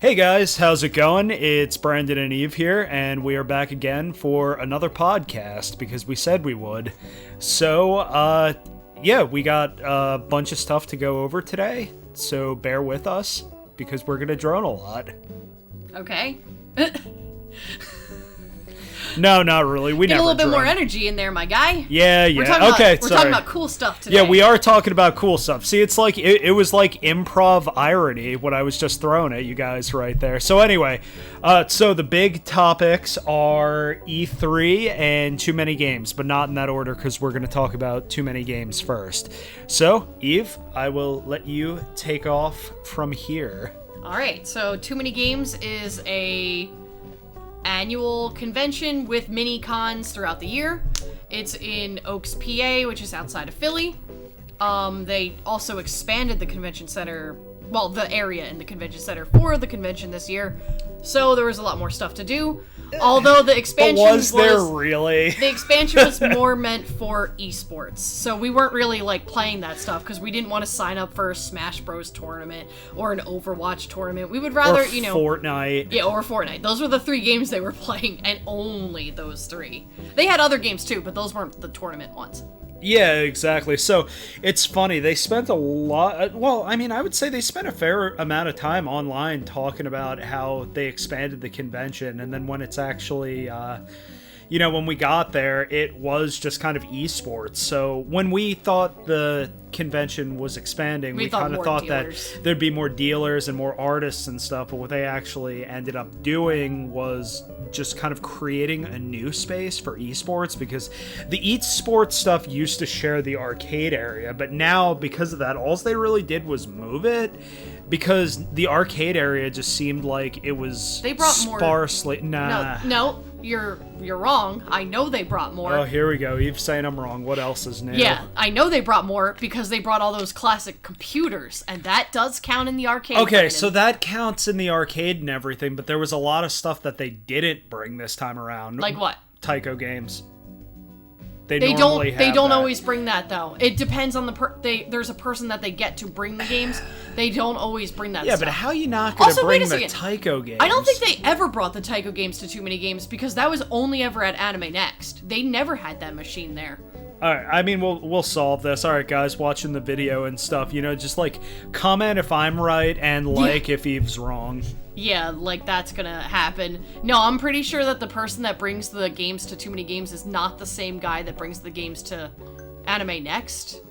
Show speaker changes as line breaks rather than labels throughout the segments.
Hey guys, how's it going? It's Brandon and Eve here, and we are back again for another podcast because we said we would. So, yeah, we got a bunch of stuff to go over today, so bear with us because we're gonna drone a lot.
Okay.
No, not really. We
Get
never
a little bit
drone.
more energy in there, my guy.
Yeah.
We're talking
Sorry.
about cool stuff today.
Yeah, we are talking about cool stuff. See, it's like it was like improv irony what I was just throwing at you guys right there. So anyway, so the big topics are E3 and TooManyGames, but not in that order because we're going to talk about TooManyGames first. So, Eve, I will let you take off from here.
All right. So, TooManyGames is a annual convention with mini cons throughout the year. It's in Oaks, PA, which is outside of Philly. They also expanded the convention center, well, the area in the convention center for the convention this year. So there was a lot more stuff to do. Although the expansion
was there really?
The expansion was more meant for esports. So we weren't really like playing that stuff because we didn't want to sign up for a Smash Bros tournament or an Overwatch tournament. We would rather,
Fortnite.
Yeah, or Fortnite. Those were the three games they were playing, and only those three. They had other games too, but those weren't the tournament ones.
Yeah, exactly. So, it's funny, they spent a lot, well, I mean, I would say they spent a fair amount of time online talking about how they expanded the convention, and then when it's actually, when we got there, it was just kind of esports. So, when we thought the convention was expanding, we kind of thought that there'd be more dealers and more artists and stuff, but what they actually ended up doing was just kind of creating a new space for esports, because the esports stuff used to share the arcade area, but now because of that, all they really did was move it, because the arcade area just seemed like it was sparsely.
No, you're wrong. I know they brought more.
Oh, here we go. Eve's saying I'm wrong. What else is new?
Yeah, I know they brought more because they brought all those classic computers, and that does count in the arcade.
Okay,
Brandon.
so that counts in the arcade and everything, but there was a lot of stuff that they didn't bring this time around.
Like what?
Taiko Games. They
don't always bring that though. It depends on there's a person that they get to bring the games. They don't always bring that stuff.
Yeah, but how are you not going to bring the Taiko games?
I don't think they ever brought the Taiko games to TooManyGames because that was only ever at Anime Next. They never had that machine there.
All right, I mean, we'll solve this. All right, guys, watching the video and stuff, just like comment if I'm right and if Eve's wrong.
Yeah, like that's gonna happen. No, I'm pretty sure that the person that brings the games to TooManyGames is not the same guy that brings the games to Anime Next.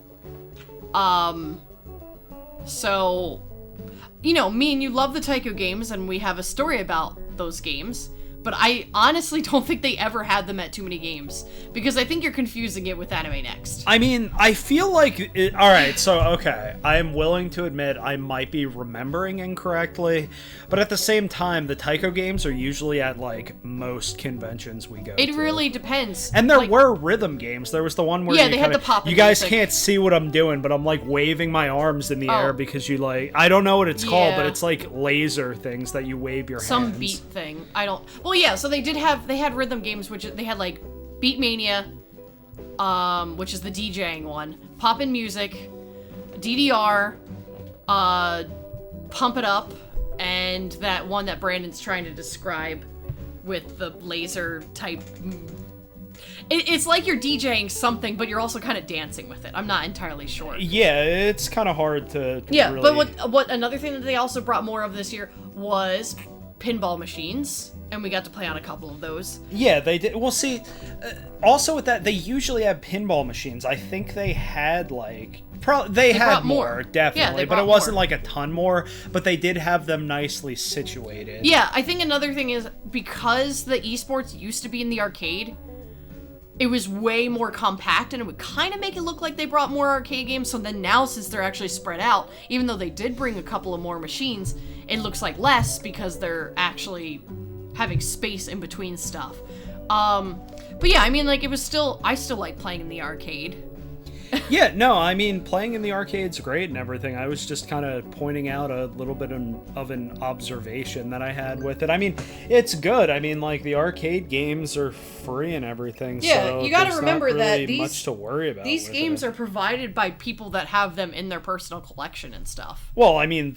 So, me and you love the Taiko games, and we have a story about those games. But I honestly don't think they ever had them at TooManyGames, because I think you're confusing it with Anime Next.
I mean, I feel like alright, so okay, I am willing to admit I might be remembering incorrectly, but at the same time, the Taiko games are usually at, most conventions we go to.
It really depends.
And there were rhythm games. There was the one where
they had the pop.
You guys can't see what I'm doing, but I'm, waving my arms in the air because you, I don't know what it's called, but it's, laser things that you wave your hands.
Some beat thing. Well, yeah, so they had rhythm games, which they had Beat Mania, which is the DJing one, Poppin' Music, DDR, Pump It Up, and that one that Brandon's trying to describe with the laser type. It's like you're DJing something, but you're also kind of dancing with it. I'm not entirely sure.
Yeah, it's kind of hard to really...
but what another thing that they also brought more of this year was Pinball Machines. And we got to play on a couple of those. Yeah,
they did. Well, see, also with that, they usually have pinball machines. I think they had, they had more, definitely. But it wasn't, a ton more. But they did have them nicely situated.
Yeah, I think another thing is, because the esports used to be in the arcade, it was way more compact, and it would kind of make it look like they brought more arcade games. So then now, since they're actually spread out, even though they did bring a couple of more machines, it looks like less because they're actually having space in between stuff. But yeah, I mean, I still like playing in the arcade.
Yeah, no, I mean, playing in the arcade's great and everything. I was just kind of pointing out a little bit of an observation that I had with it. I mean, it's good. I mean, the arcade games are free and everything.
Yeah,
so
you gotta remember
that
these
much to worry about.
These games are provided by people that have them in their personal collection and stuff.
Well, I mean,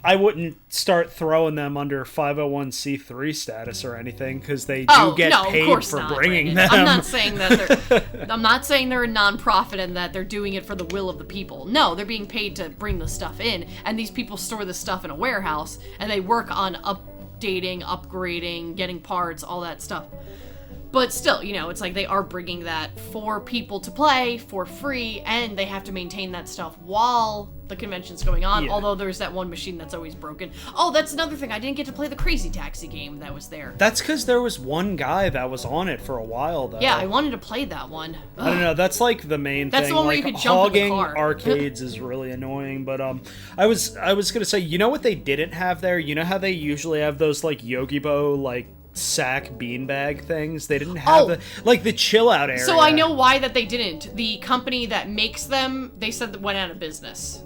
I wouldn't start throwing them under 501c3 status or anything, because they do get paid for bringing them.
I'm not saying that I'm not saying they're a nonprofit and that they're doing it for the will of the people. No, they're being paid to bring the stuff in, and these people store the stuff in a warehouse, and they work on updating, upgrading, getting parts, all that stuff. But still, it's like they are bringing that for people to play for free, and they have to maintain that stuff while the convention's going on, although there's that one machine that's always broken. Oh, that's another thing. I didn't get to play the Crazy Taxi game that was there.
That's because there was one guy that was on it for a while, though.
Yeah, I wanted to play that one. Ugh.
I don't know. That's like the main thing.
That's the one where you could jump in the car.
Arcades is really annoying, but I was gonna say, you know what they didn't have there? You know how they usually have those like Yogi-Bo sack beanbag things? They didn't have the chill out area.
So I know why that they didn't. The company that makes them, they said that went out of business.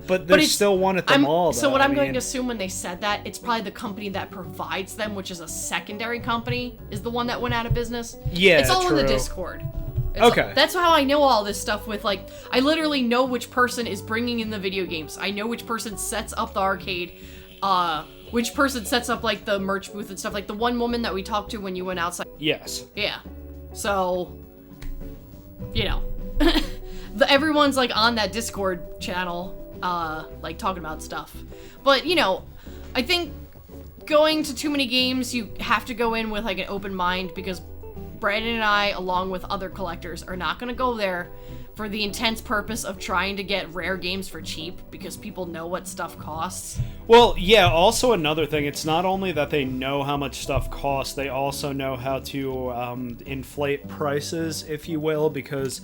But there's still one at the mall, though.
So what I'm going to assume when they said that, it's probably the company that provides them, which is a secondary company, is the one that went out of business.
Yeah,
it's all
true.
in the Discord.
Okay.
That's how I know all this stuff with, I literally know which person is bringing in the video games. I know which person sets up the arcade, which person sets up, the merch booth and stuff. Like, the one woman that we talked to when you went outside.
Yes.
Yeah. So, everyone's, on that Discord channel, talking about stuff. But, I think going to Too Many Games, you have to go in with, an open mind, because Brandon and I, along with other collectors, are not going to go there for the intense purpose of trying to get rare games for cheap, because people know what stuff costs.
Well, yeah, also another thing, it's not only that they know how much stuff costs, they also know how to inflate prices, if you will, because...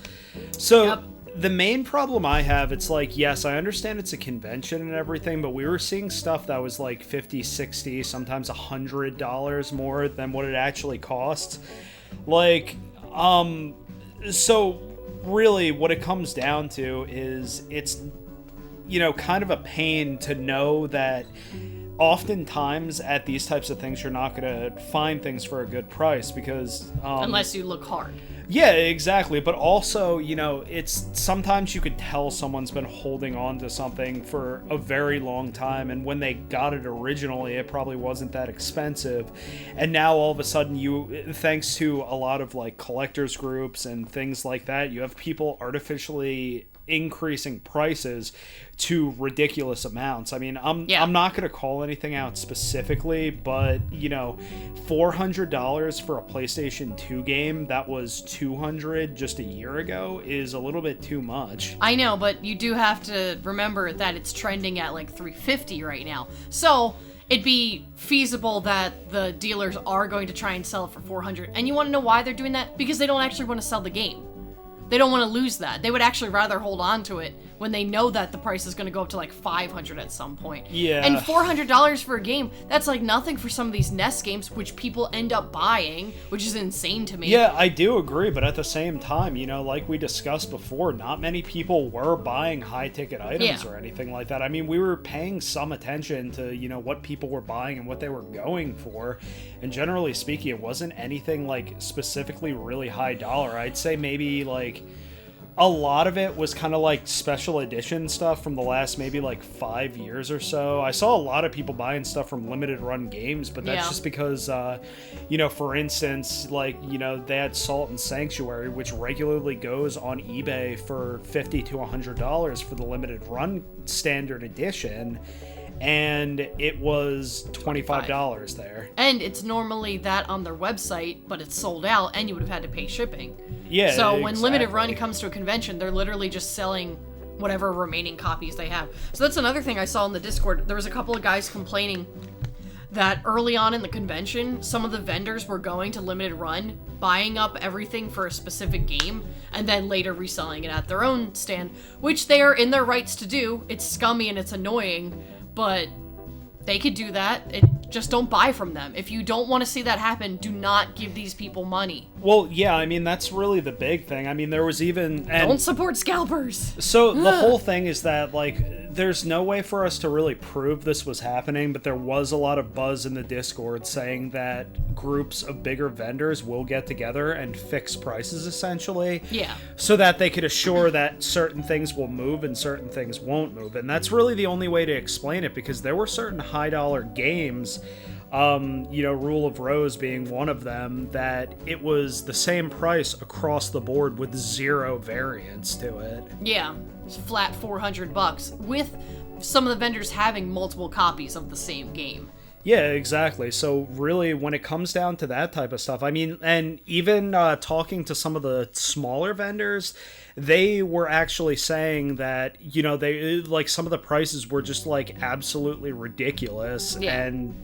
Yep. The main problem I have, it's yes, I understand it's a convention and everything, but we were seeing stuff that was $50, $60, sometimes $100 more than what it actually costs. So really what it comes down to is it's, kind of a pain to know that oftentimes at these types of things, you're not going to find things for a good price because...
unless you look hard.
Yeah, exactly. But also, it's sometimes you could tell someone's been holding on to something for a very long time, and when they got it originally, it probably wasn't that expensive. And now all of a sudden, thanks to a lot of collectors groups and things like that, you have people artificially increasing prices to ridiculous amounts. I mean, I'm not going to call anything out specifically, but $400 for a PlayStation 2 game that was $200 just a year ago is a little bit too much.
I know, but you do have to remember that it's trending at $350 right now. So it'd be feasible that the dealers are going to try and sell it for $400. And you want to know why they're doing that? Because they don't actually want to sell the game. They don't want to lose that. They would actually rather hold on to it when they know that the price is going to go up to $500 at some point.
Yeah.
And $400 for a game, that's nothing for some of these NES games, which people end up buying, which is insane to me.
Yeah, I do agree, but at the same time, like we discussed before, not many people were buying high-ticket items or anything like that. I mean, we were paying some attention to, what people were buying and what they were going for, and generally speaking, it wasn't anything, specifically really high dollar. I'd say maybe, a lot of it was kind of special edition stuff from the last maybe 5 years or so. I saw a lot of people buying stuff from limited run games, but that's just because, for instance, they had Salt and Sanctuary, which regularly goes on eBay for $50 to $100 for the limited run standard edition. And it was $25 there.
And it's normally that on their website, but it's sold out, and you would have had to pay shipping.
Yeah,
so when limited run comes to a convention, they're literally just selling whatever remaining copies they have. So that's another thing I saw in the Discord. There was a couple of guys complaining that early on in the convention, some of the vendors were going to limited run, buying up everything for a specific game, and then later reselling it at their own stand, which they are in their rights to do. It's scummy and it's annoying, but they could do that. just don't buy from them. If you don't want to see that happen, do not give these people money.
Well, yeah, I mean, that's really the big thing. I mean, there was even...
Don't support scalpers!
So, the whole thing is that, like, there's no way for us to really prove this was happening, but there was a lot of buzz in the Discord saying that groups of bigger vendors will get together and fix prices, essentially.
Yeah.
So that they could assure that certain things will move and certain things won't move. And that's really the only way to explain it, because there were certain high-dollar games... Rule of Rose being one of them, that it was the same price across the board with zero variance to it.
Yeah, it's flat $400 with some of the vendors having multiple copies of the same game.
Yeah, exactly. So really, when it comes down to that type of stuff, I mean, and even talking to some of the smaller vendors, they were actually saying that, they, like, some of the prices were just, like, absolutely ridiculous.
Yeah.
And,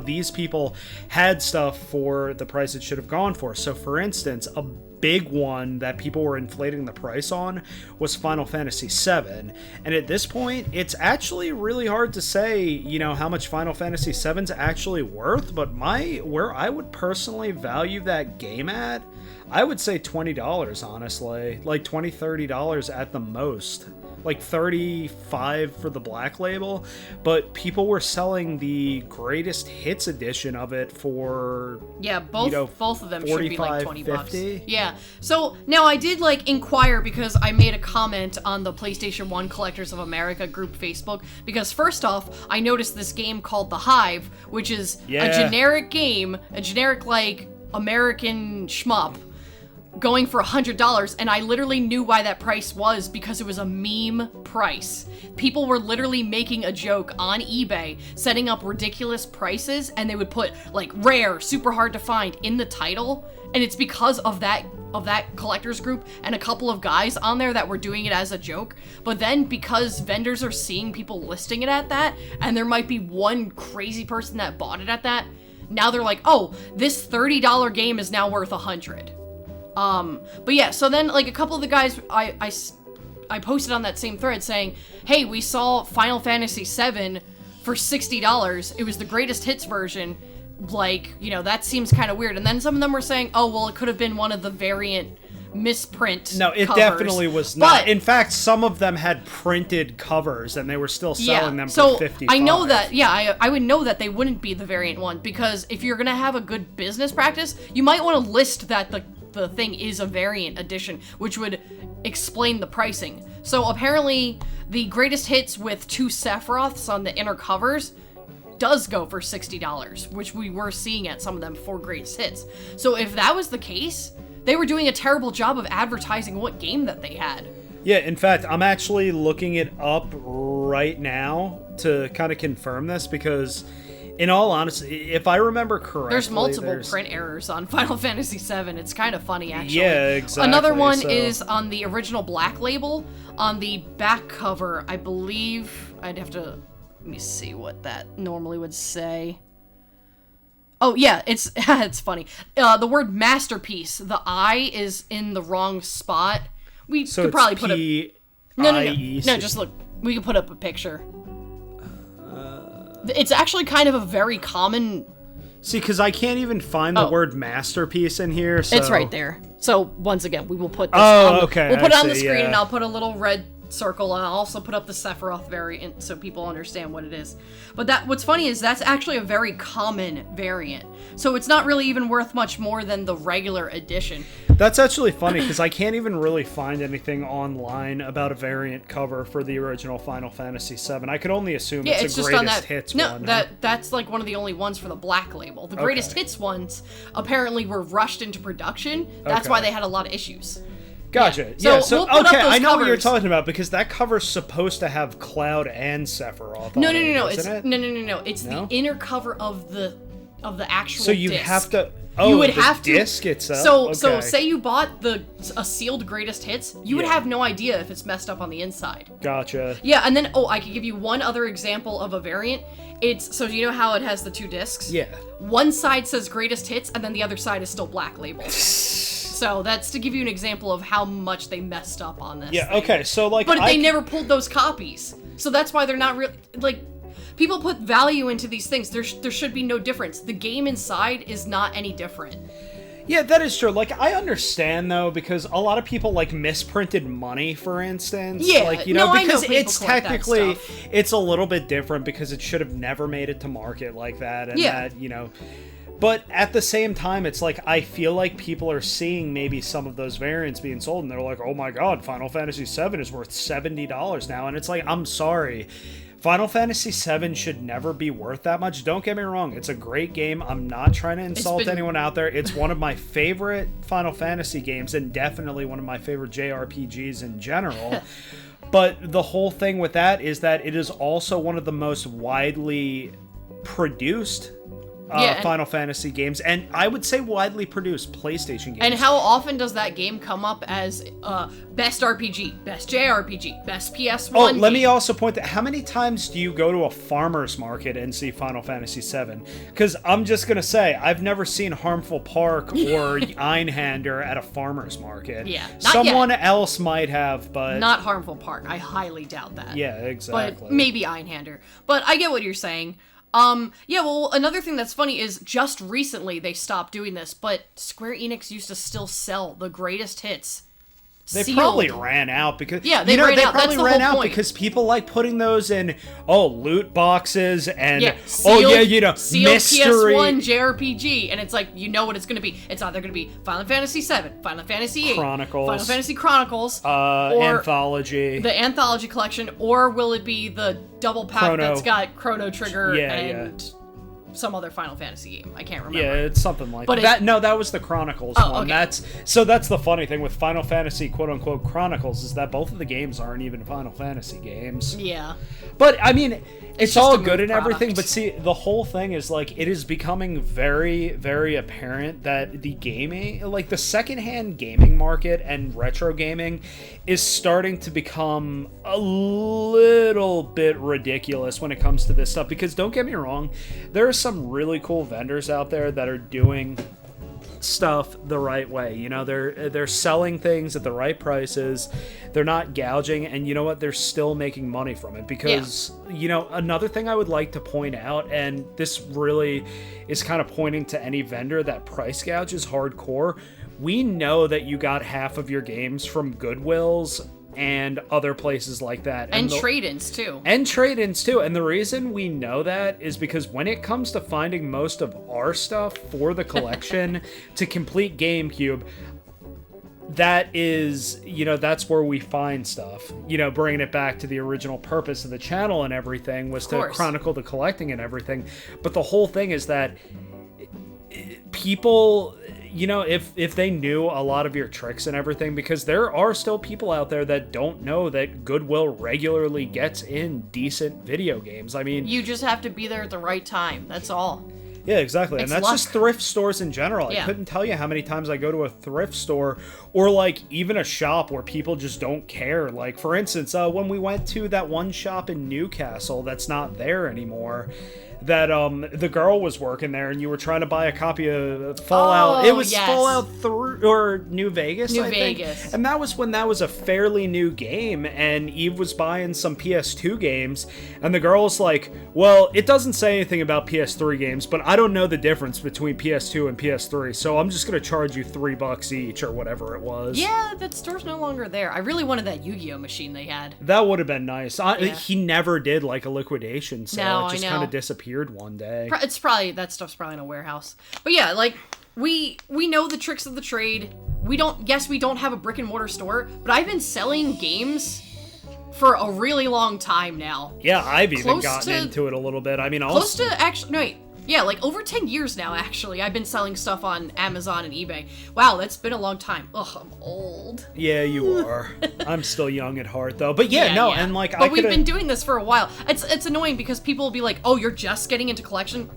these people had stuff for the price it should have gone for. So, for instance, a big one that people were inflating the price on was Final Fantasy VII. And at this point, it's actually really hard to say, how much Final Fantasy VII's actually worth. But where I would personally value that game at, I would say $20, honestly. Like $20, $30 at the most. Like $35 for the Black Label. But people were selling the greatest hits edition of it for...
Yeah, both of them should be like $20.
50.
Yeah. So now I did inquire, because I made a comment on the PlayStation 1 Collectors of America group Facebook. Because first off, I noticed this game called The Hive, which is a generic game, a generic American shmup, going for $100, and I literally knew why that price was, because it was a meme price. People were literally making a joke on eBay, setting up ridiculous prices, and they would put rare, super hard to find in the title, and it's because of that collectors group and a couple of guys on there that were doing it as a joke. But then, because vendors are seeing people listing it at that, and there might be one crazy person that bought it at that, now they're like, oh, this $30 game is now worth $100. But yeah, so then, a couple of the guys, I posted on that same thread saying, hey, we saw Final Fantasy VII for $60. It was the greatest hits version. That seems kind of weird. And then some of them were saying, oh, well, it could have been one of the variant misprint
No, it
covers.
definitely was not. But, in fact, some of them had printed covers, and they were still selling them for $55.
I know that, I would know that they wouldn't be the variant one, because if you're going to have a good business practice, you might want to list that the thing is a variant edition, which would explain the pricing. So apparently the greatest hits with 2 Sephiroths on the inner covers does go for $60, which we were seeing at some of them for greatest hits. So if that was the case, they were doing a terrible job of advertising what game that they had.
Yeah, in fact, I'm actually looking it up right now to kind of confirm this, because in all honesty, if I remember correctly...
There's multiple print errors on Final Fantasy VII. It's kind of funny, actually.
Yeah, exactly.
Another one is on the original Black Label. On the back cover, I believe... I'd have to... Let me see what that normally would say. Oh, yeah, it's it's funny. The word masterpiece, the I is in the wrong spot. We could probably put a... No, just look. We could put up a picture. It's actually kind of a very common...
See, because I can't even find the word masterpiece in here, so...
It's right there. So, once again, we will put this on the,
okay.
We'll put it on the screen, and I'll put a little red circle, and I'll also put up the Sephiroth variant so people understand what it is. But what's funny is that's actually a very common variant. So it's not really even worth much more than the regular edition.
That's actually funny, because I can't even really find anything online about a variant cover for the original Final Fantasy VII. I could only assume it's a greatest hits one.
No, that's one of the only ones for the Black Label. The greatest hits ones apparently were rushed into production. That's why they had a lot of issues.
Gotcha.
Yeah,
so
we'll
okay, I know
covers.
what you're talking about, because that cover's supposed to have Cloud and Sephiroth.
No. It's the inner cover of the actual disc.
So you have to...
you would have to
disc itself.
So say you bought a sealed greatest hits, you would have no idea if it's messed up on the inside.
Gotcha.
Yeah, and then I could give you one other example of a variant. It's so you know how it has the 2 discs?
Yeah.
One side says greatest hits, and then the other side is still Black Label. So that's to give you an example of how much they messed up on this.
Yeah.
thing.
Okay. So
but they never pulled those copies, so that's why they're not really People put value into these things. There should be no difference. The game inside is not any different.
Yeah, that is true. Like, I understand, though, because a lot of people, like, misprinted money, for instance.
Yeah,
like, you know, because
I know
it's technically, it's a little bit different because it should have never made it to market like that. And that, you know, but at the same time, it's like, I feel like people are seeing maybe some of those variants being sold, and they're like, oh my god, Final Fantasy VII is worth $70 now. And it's like, I'm sorry. Final Fantasy VII should never be worth that much. Don't get me wrong. It's a great game. I'm not trying to insult anyone out there. It's one of my favorite Final Fantasy games and definitely one of my favorite JRPGs in general. But the whole thing with that is that it is also one of the most widely produced Final Fantasy games, and I would say widely produced PlayStation games.
And how often does that game come up as best RPG, best JRPG, best PS1
Oh, let me also point that, how many times do you go to a farmer's market and see Final Fantasy VII? Because I'm just going to say, I've never seen Harmful Park or Einhander at a farmer's market.
Yeah,
someone else might have, but...
Not Harmful Park. I highly doubt that.
Yeah, exactly.
But maybe Einhander. But I get what you're saying. Yeah, well, another thing that's funny is just recently they stopped doing this, but Square Enix used to still sell the greatest hits.
They
sealed.
probably ran out because
they ran out.
Probably
That's the
ran
whole
out
point.
because people like putting those in loot boxes and
sealed, sealed
mystery
PS1 JRPG, and it's like, you know what it's going to be. It's either going to be Final Fantasy VII, Final Fantasy VIII,
Chronicles,
Final Fantasy Chronicles,
or Anthology,
the Anthology collection, or will it be the double pack that's got Chrono Trigger and some other Final Fantasy game? I can't remember.
Yeah, it's something like that. No, that was the Chronicles one.
Okay.
That's the funny thing with Final Fantasy quote-unquote Chronicles is that both of the games aren't even Final Fantasy games.
Yeah.
But, I mean, it's all good and
product.
everything, but see, the whole thing is, like, it is becoming very, very apparent that the gaming, like, the secondhand gaming market and retro gaming is starting to become a little bit ridiculous when it comes to this stuff, because don't get me wrong, there are some really cool vendors out there that are doing stuff the right way. You know, they're selling things at the right prices, they're not gouging, and you know what, they're still making money from it. Because you know, another thing I would like to point out, and this really is kind of pointing to any vendor that price gouges hardcore, we know that you got half of your games from Goodwills and other places like that.
And trade-ins, too.
And trade-ins, too. And the reason we know that is because when it comes to finding most of our stuff for the collection to complete GameCube, that is, you know, that's where we find stuff. You know, bringing it back to the original purpose of the channel and everything was to chronicle the collecting and everything. But the whole thing is that people... You know, if they knew a lot of your tricks and everything, because there are still people out there that don't know that Goodwill regularly gets in decent video games. I mean... You
just have to be there at the right time. That's all.
Yeah, exactly. And that's just thrift stores in general.
Yeah.
I couldn't tell you how many times I go to a thrift store or, like, even a shop where people just don't care. Like, for instance, when we went to that one shop in Newcastle that's not there anymore... that the girl was working there and you were trying to buy a copy of Fallout. It was Fallout 3 or New Vegas, I think. And that was when that was a fairly new game, and Eve was buying some PS2 games, and the girl's like, well, it doesn't say anything about PS3 games, but I don't know the difference between PS2 and PS3, so I'm just going to charge you $3 each or whatever it was.
Yeah, that store's no longer there. I really wanted that Yu-Gi-Oh machine they had.
That would have been nice. He never did like a liquidation sale.
No,
it just kind of disappeared one day.
It's probably, that stuff's probably in a warehouse. But yeah, like, we know the tricks of the trade. We don't have a brick and mortar store, but I've been selling games for a really long time now.
Yeah, I've even gotten into it a little bit. I mean,
close to actually, no wait. Yeah, like over 10 years now, actually. I've been selling stuff on Amazon and eBay. Wow, that's been a long time. Ugh, I'm old.
Yeah, you are. I'm still young at heart, though. But and like,
but we've been doing this for a while. It's annoying because people will be like, "Oh, you're just getting into collecting,"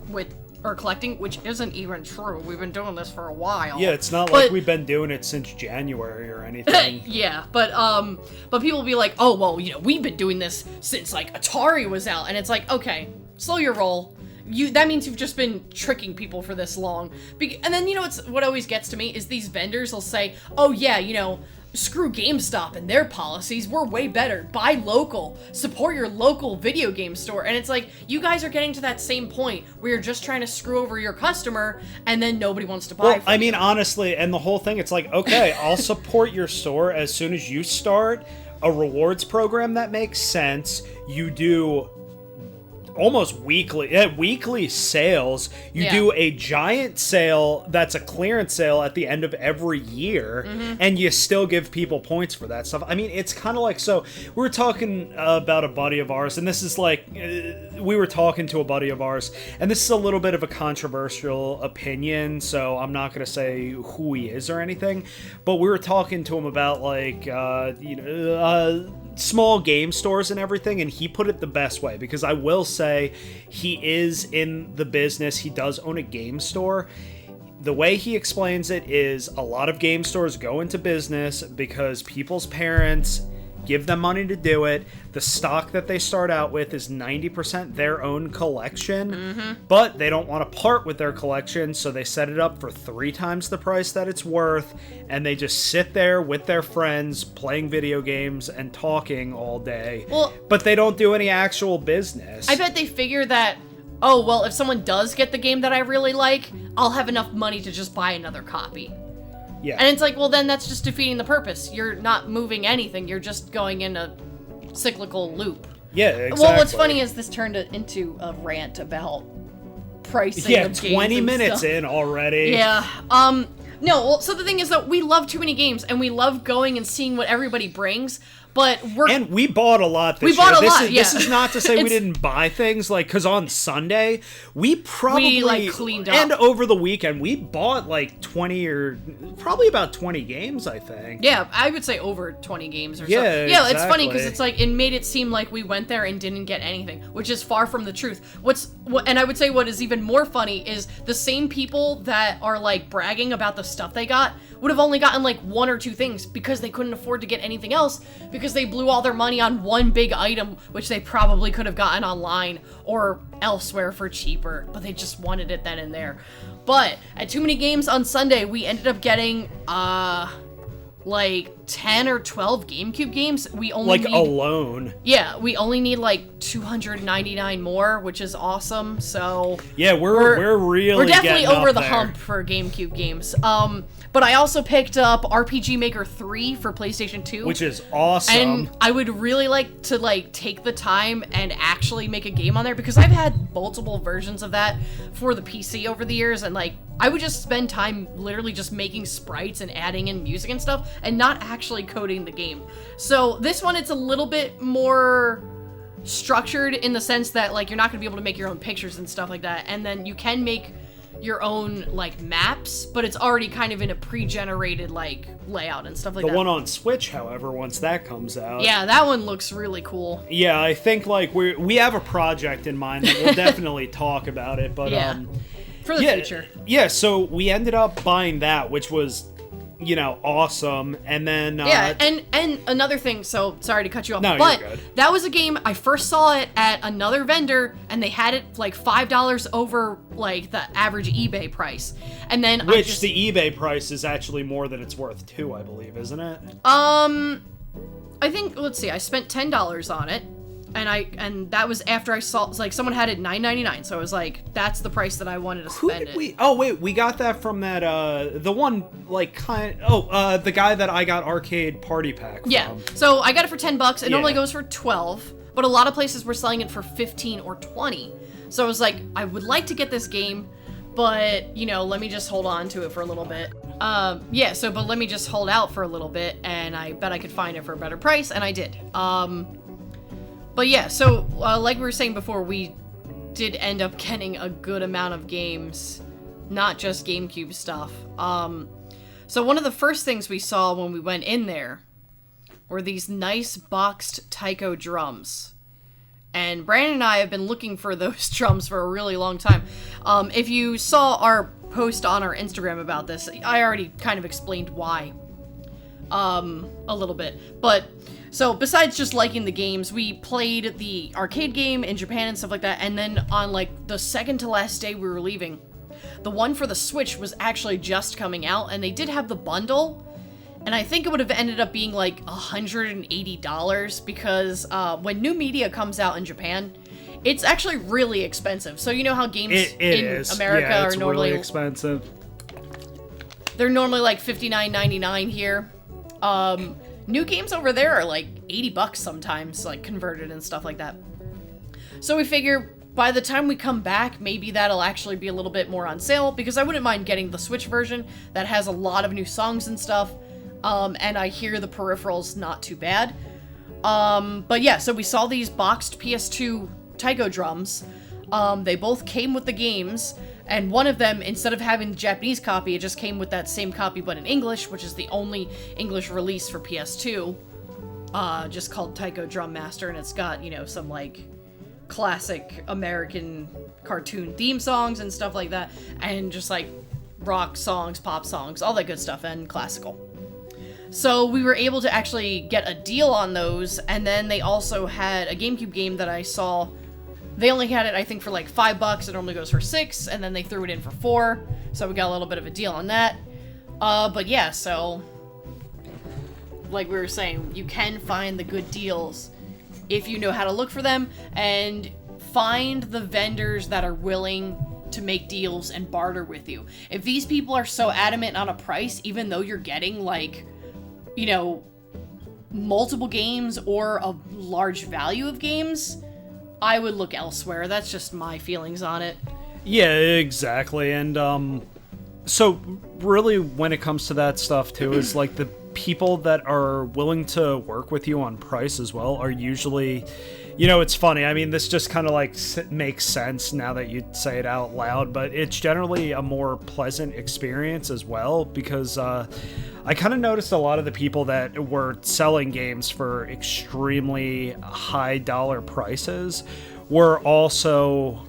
which isn't even true. We've been doing this for a while.
Yeah, it's not like we've been doing it since January or anything.
Yeah, but people will be like, "Oh, well, you know, we've been doing this since like Atari was out," and it's like, okay, slow your roll. That means you've just been tricking people for this long. And then, you know, what always gets to me is these vendors will say, oh yeah, you know, screw GameStop and their policies, we're way better. Buy local. Support your local video game store. And it's like, you guys are getting to that same point where you're just trying to screw over your customer and then nobody wants to buy
Well,
from
I mean,
you.
honestly, and the whole thing, it's like, okay, I'll support your store as soon as you start a rewards program that makes sense. You do almost weekly sales. You do a giant sale that's a clearance sale at the end of every year, and you still give people points for that stuff. I mean, it's kind of like, so we were talking about a buddy of ours, and this is like, we were talking to a buddy of ours, and this is a little bit of a controversial opinion, so I'm not going to say who he is or anything, but we were talking to him about like, small game stores and everything, and he put it the best way, because I will say he is in the business. He does own a game store. The way he explains it is a lot of game stores go into business because people's parents give them money to do it. The stock that they start out with is 90% their own collection, but they don't want to part with their collection, so they set it up for 3 times the price that it's worth, and they just sit there with their friends playing video games and talking all day.
Well,
but they don't do any actual business.
I bet they figure that, oh, well, if someone does get the game that I really like, I'll have enough money to just buy another copy.
Yeah.
And it's like, well, then that's just defeating the purpose. You're not moving anything. You're just going in a cyclical loop.
Yeah, exactly.
Well, what's funny is this turned into a rant about pricing of games
20
and
minutes
stuff.
in already.
Yeah. No, well, so the thing is that we love Too Many Games, and we love going and seeing what everybody brings, but
And we bought a lot this year.
We bought a lot,
This is not to say we didn't buy things, like, because on Sunday, we probably...
cleaned up.
And over the weekend, we bought, like, 20 or... Probably about 20 games, I think.
Yeah, I would say over 20 games or so.
Yeah,
Yeah, it's funny because
exactly.
it's like, it made it seem like we went there and didn't get anything, which is far from the truth. And I would say what is even more funny is the same people that are, like, bragging about the stuff they got would have only gotten, like, 1 or 2 things because they couldn't afford to get anything else because they blew all their money on one big item, which they probably could have gotten online or elsewhere for cheaper, but they just wanted it then and there. But at Too Many Games on Sunday, we ended up getting, like 10 or 12 GameCube games. We only need,
alone.
Yeah, we only need like 299 more, which is awesome. So
Yeah, we're really
we're definitely
getting
over
up
the
there.
hump for GameCube games. But I also picked up RPG Maker 3 for PlayStation 2.
Which is awesome.
And I would really like to take the time and actually make a game on there, because I've had multiple versions of that for the PC over the years, and I would just spend time literally just making sprites and adding in music and stuff and not actually coding the game. So this one, it's a little bit more structured in the sense that you're not going to be able to make your own pictures and stuff like that, and then you can make your own maps, but it's already kind of in a pre-generated layout and stuff like that.
The one on Switch, however, once that comes out.
Yeah, that one looks really cool.
Yeah, I think we have a project in mind that we'll definitely talk about it, but
Yeah. For the future.
Yeah, so we ended up buying that, which was awesome, and then
Yeah, and another thing, so sorry to cut you off,
No,
but
you're good.
that was a game, I first saw it at another vendor, and they had it $5 over the average eBay price. And then
which the eBay price is actually more than it's worth too, I believe, isn't it?
I think, let's see, I spent $10 on it, and that was after I saw someone had it $9.99, so I was like, that's the price that I wanted to
Who
spend
did
it.
we? Oh wait, we got that from that the one the guy that I got Arcade Party Pack from.
Yeah, so I got it for $10. It normally
Yeah.
goes for 12, but a lot of places were selling it for 15 or 20. So I was like, I would like to get this game, but let me just hold on to it for a little bit. But let me just hold out for a little bit, and I bet I could find it for a better price, and I did. But yeah, so like we were saying before, we did end up getting a good amount of games, not just GameCube stuff. So one of the first things we saw when we went in there were these nice boxed Taiko drums. And Brandon and I have been looking for those drums for a really long time. If you saw our post on our Instagram about this, I already kind of explained why a little bit. But so besides just liking the games, we played the arcade game in Japan and stuff like that, and then on the second to last day we were leaving, the one for the Switch was actually just coming out, and they did have the bundle, And I think it would have ended up being like $180 because when new media comes out in Japan, it's actually really expensive. So you know how games in America are normally
really expensive.
They're normally like $59.99 here. New games over there are like $80 sometimes, like converted and stuff like that. So we figure by the time we come back, maybe that'll actually be a little bit more on sale, because I wouldn't mind getting the Switch version that has a lot of new songs and stuff. And I hear the peripherals not too bad. But yeah, so we saw these boxed PS2 Taiko drums. They both came with the games, and one of them, instead of having the Japanese copy, it just came with that same copy but in English, which is the only English release for PS2. Just called Taiko Drum Master, and it's got, you know, some like classic American cartoon theme songs and stuff like that, and just like rock songs, pop songs, all that good stuff, and classical. So we were able to actually get a deal on those, and then they also had a GameCube game that I saw. They only had it, I think, for like $5. It normally goes for $6, and then they threw it in for $4, so we got a little bit of a deal on that. But yeah, so like we were saying, you can find the good deals if you know how to look for them, and find the vendors that are willing to make deals and barter with you. If these people are so adamant on a price, even though you're getting like, you know, multiple games or a large value of games, I would look elsewhere. That's just my feelings on it.
Yeah, exactly. And so really when it comes to that stuff too, is like the people that are willing to work with you on price as well are usually, you know, it's funny. I mean, this just kind of like makes sense now that you say it out loud, but it's generally a more pleasant experience as well, because I kind of noticed a lot of the people that were selling games for extremely high dollar prices were also,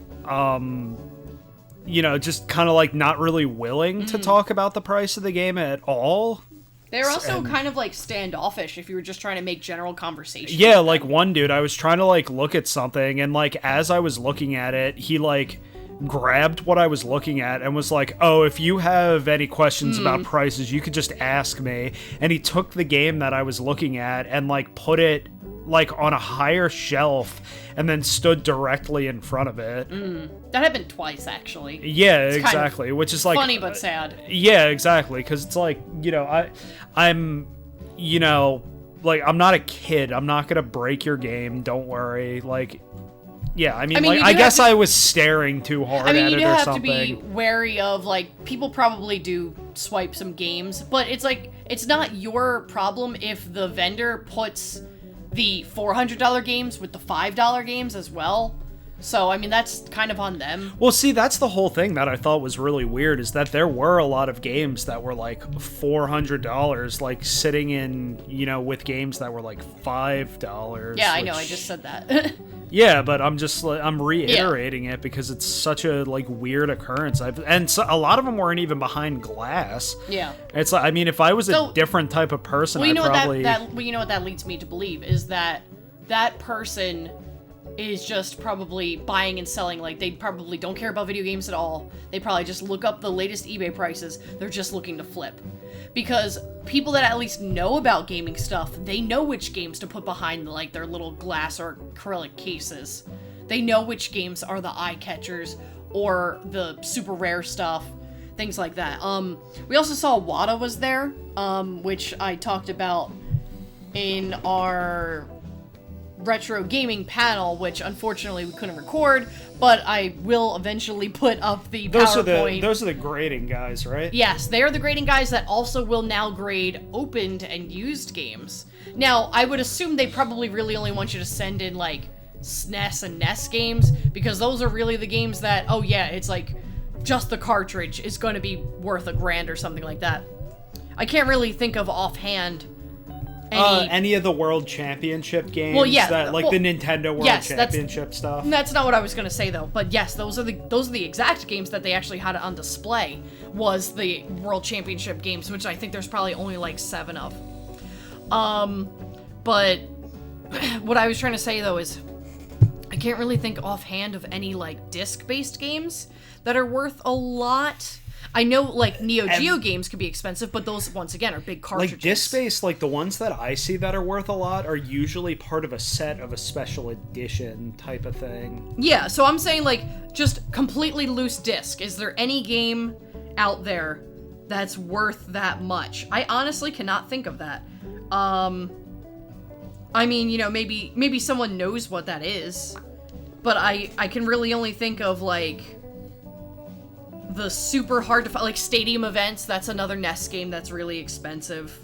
you know, just kind of like not really willing to talk about the price of the game at all.
They're also kind of like standoffish if you were just trying to make general conversation.
Yeah, like one dude, I was trying to like look at something, and like as I was looking at it, he like grabbed what I was looking at and was like, "Oh, if you have any questions about prices, you could just ask me." And he took the game that I was looking at and like put it like on a higher shelf and then stood directly in front of it.
That happened twice, actually.
Yeah, it's exactly. Kind of which is like
funny but sad.
Yeah, exactly. Because it's like, you know, I'm, you know, like I'm not a kid. I'm not gonna break your game. Don't worry. Like, yeah, I mean like I guess I was staring too hard at it or something. I mean, you do have to be
wary of, like, people probably do swipe some games, but it's like, it's not your problem if the vendor puts the $400 games with the $5 games as well. So, I mean, that's kind of on them.
Well, see, that's the whole thing that I thought was really weird, is that there were a lot of games that were like $400, like sitting in, you know, with games that were like $5.
Yeah, I know, I just said that.
Yeah, but I'm reiterating it because it's such a like weird occurrence. A lot of them weren't even behind glass.
Yeah,
it's like, I mean, if I was a different type of person,
you know what that leads me to believe is that that person is just probably buying and selling. Like, they probably don't care about video games at all. They probably just look up the latest eBay prices. They're just looking to flip. Because people that at least know about gaming stuff, they know which games to put behind, like, their little glass or acrylic cases. They know which games are the eye catchers or the super rare stuff, things like that. We also saw Wada was there, which I talked about in our retro gaming panel, which unfortunately we couldn't record, but I will eventually put up the PowerPoint.
Those are the grading guys, right?
Yes, they are the grading guys that also will now grade opened and used games. Now, I would assume they probably really only want you to send in, like, SNES and NES games, because those are really the games that, oh yeah, it's like, just the cartridge is going to be worth $1,000 or something like that. I can't really think of offhand
any of the World Championship games, the Nintendo World Championship stuff.
That's not what I was gonna say though. But yes, those are the exact games that they actually had on display. Was the World Championship games, which I think there's probably only like 7 of. But what I was trying to say though is, I can't really think offhand of any like disc-based games that are worth a lot. I know, like, Neo Geo games can be expensive, but those, once again, are big cartridges.
Like, disc-based, like, the ones that I see that are worth a lot are usually part of a set of a special edition type of thing.
Yeah, so I'm saying, like, just completely loose disc. Is there any game out there that's worth that much? I honestly cannot think of that. I mean, you know, maybe someone knows what that is, but I can really only think of, like, the super hard to find, like, Stadium Events. That's another NES game that's really expensive.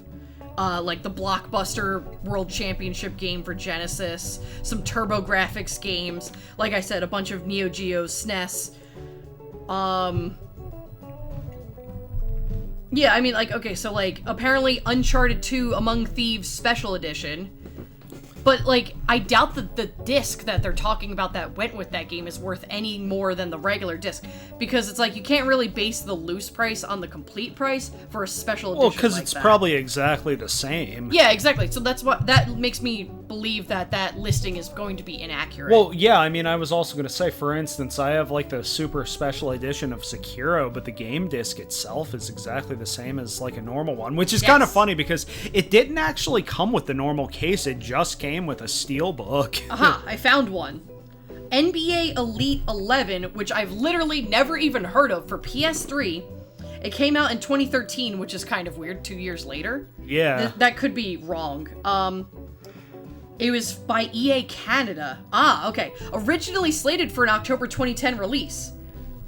Like the Blockbuster World Championship game for Genesis, some TurboGrafx games, like I said, a bunch of Neo Geos, SNES. Yeah, I mean, like, okay, so, like, apparently Uncharted 2 Among Thieves Special Edition. But, like, I doubt that the disc that they're talking about that went with that game is worth any more than the regular disc. Because it's like, you can't really base the loose price on the complete price for a special edition.
Well, because it's probably exactly the same.
Yeah, exactly. So that makes me believe that that listing is going to be inaccurate.
Well, yeah, I mean, I was also going to say, for instance, I have, like, the super special edition of Sekiro, but the game disc itself is exactly the same as, like, a normal one, which is kind of funny because it didn't actually come with the normal case, it just came with a steelbook.
I found one. NBA Elite 11, which I've literally never even heard of, for PS3. It came out in 2013, which is kind of weird, 2 years later.
Yeah.
That could be wrong. It was by EA Canada. Okay. Originally slated for an October 2010 release.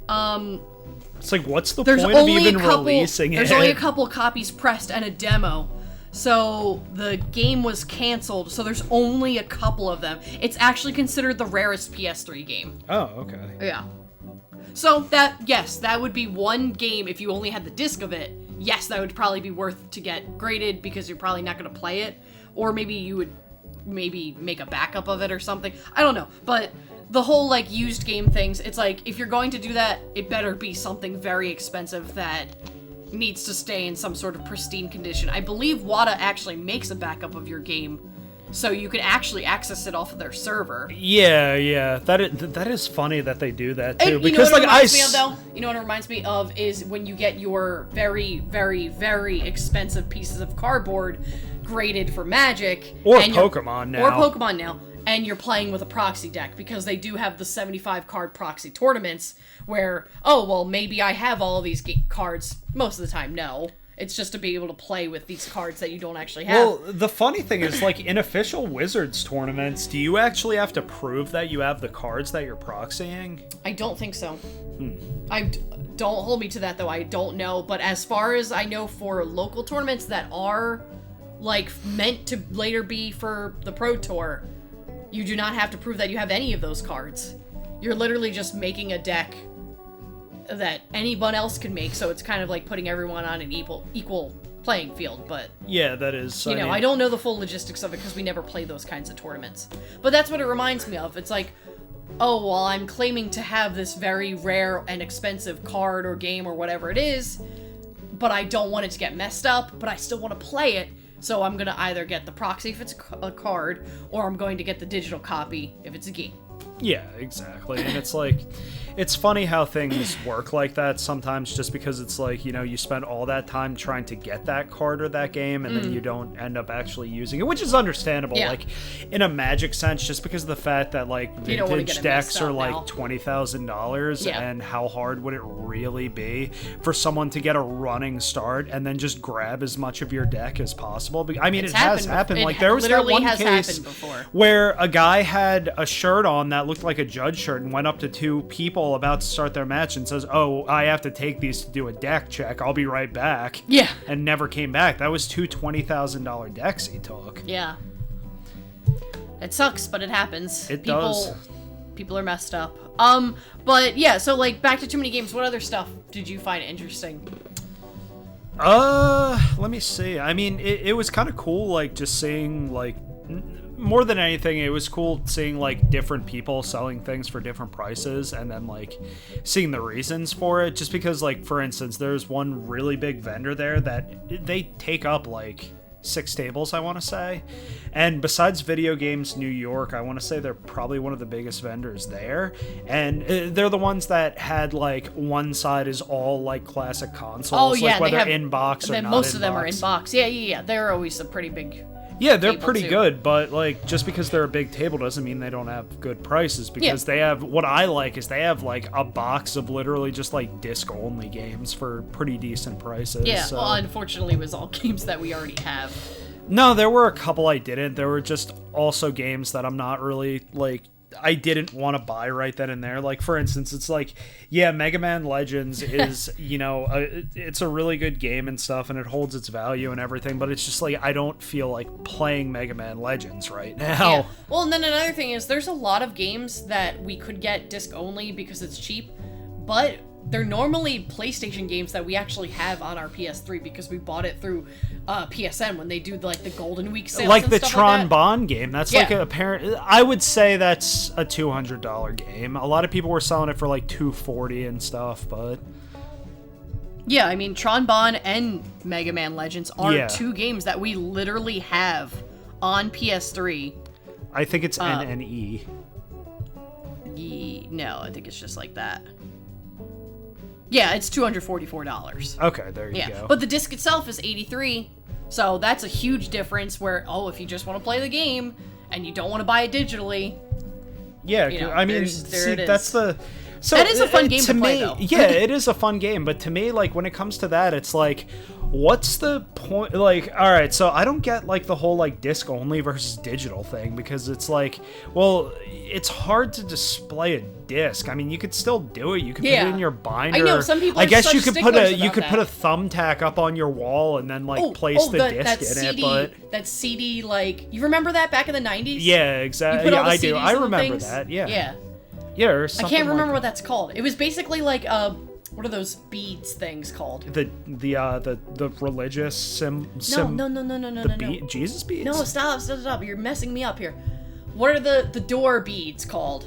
It's like, what's the point of even releasing it?
There's only a couple copies pressed and a demo. So the game was canceled, so there's only a couple of them. It's actually considered the rarest PS3 game.
Oh, okay.
Yeah. So that would be one game if you only had the disc of it. Yes, that would probably be worth to get graded because you're probably not going to play it. Or maybe you would make a backup of it or something. I don't know. But the whole, like, used game things, it's like, if you're going to do that, it better be something very expensive that needs to stay in some sort of pristine condition. I believe Wata actually makes a backup of your game, so you can actually access it off of their server.
Yeah. That is funny that they do that too.
And
because,
you know what it reminds me of is when you get your very, very, very expensive pieces of cardboard graded for Magic
or Pokemon now.
And you're playing with a proxy deck, because they do have the 75 card proxy tournaments where, oh, well, maybe I have all these cards. Most of the time, no. It's just to be able to play with these cards that you don't actually have.
Well, the funny thing is, like, in official Wizards tournaments, do you actually have to prove that you have the cards that you're proxying?
I don't think so. Don't hold me to that, though. I don't know. But as far as I know, for local tournaments that are, like, meant to later be for the Pro Tour, you do not have to prove that you have any of those cards. You're literally just making a deck that anyone else can make, so it's kind of like putting everyone on an equal playing field, but...
Yeah, that is...
I don't know the full logistics of it because we never play those kinds of tournaments. But that's what it reminds me of. It's like, oh, well, I'm claiming to have this very rare and expensive card or game or whatever it is, but I don't want it to get messed up, but I still want to play it. So I'm going to either get the proxy if it's a card, or I'm going to get the digital copy if it's a game.
Yeah, exactly. And it's like, it's funny how things work like that sometimes, just because it's like, you know, you spend all that time trying to get that card or that game, and then you don't end up actually using it, which is understandable.
Yeah.
Like, in a Magic sense, just because of the fact that, like, vintage decks are like $20,000, and how hard would it really be for someone to get a running start and then just grab as much of your deck as possible? I mean, it has happened. Like, there was that one case where a guy had a shirt on that looked like a judge shirt and went up to two people about to start their match and says, "Oh, I have to take these to do a deck check. I'll be right back."
Yeah.
And never came back. That was two $20,000 decks he took.
Yeah. It sucks, but it happens.
It does.
People are messed up. But yeah, so, like, back to Too Many Games, what other stuff did you find interesting?
Let me see. I mean, it was kind of cool, like, just seeing, like, more than anything, it was cool seeing, like, different people selling things for different prices, and then, like, seeing the reasons for it. Just because, like, for instance, there's one really big vendor there that they take up, like, 6 tables, I want to say. And besides Video Games New York, I want to say they're probably one of the biggest vendors there. And they're the ones that had, like, one side is all, like, classic consoles. Like, whether in box or not in box.
Most of them are in box. Yeah. They're always a pretty big...
Yeah, they're pretty good, but, like, just because they're a big table doesn't mean they don't have good prices, because they have, what I like is they have, like, a box of literally just, like, disc-only games for pretty decent prices.
Yeah,
so.
well, unfortunately, it was all games that we already have.
No, there were a couple I didn't. There were just also games that I'm not really, like, I didn't want to buy right then and there. Like, for instance, it's like, yeah, Mega Man Legends is, you know, it's a really good game and stuff, and it holds its value and everything, but it's just like, I don't feel like playing Mega Man Legends right now.
Yeah. Well, and then another thing is, there's a lot of games that we could get disc only because it's cheap, but they're normally PlayStation games that we actually have on our PS3 because we bought it through PSN when they do like the Golden Week sales.
Like
and
the
stuff
Tron
like that.
Bond game. That's like a apparent. I would say that's a $200 game. A lot of people were selling it for like $240 and stuff, but.
Yeah, I mean, Tron Bond and Mega Man Legends are two games that we literally have on PS3.
I think it's NNE.
No, I think it's just like that. Yeah, it's $244.
Okay, there you go.
But the disc itself is $83, so that's a huge difference where, if you just want to play the game and you don't want to buy it digitally...
Yeah,
you know,
I mean, see, that's the... So
that is a fun game to play, though.
Yeah, it is a fun game, but to me, like, when it comes to that, it's like, what's the point? Like, all right, so I don't get, like, the whole, like, disc only versus digital thing, because it's like, well, it's hard to display a disc. I mean, you could still do it. You could put it in your binder.
I know, some people
I guess you
could
put a thumbtack up on your wall and then, like, place the disc in it, but...
That CD, like, you remember that back in the 90s?
Yeah, exactly. Yeah, I do. I remember that,
Yeah.
Yeah, or something.
I can't remember what that's called. It was basically like what are those beads things called?
The religious
No.
Jesus beads?
No, stop. You're messing me up here. What are the door beads called?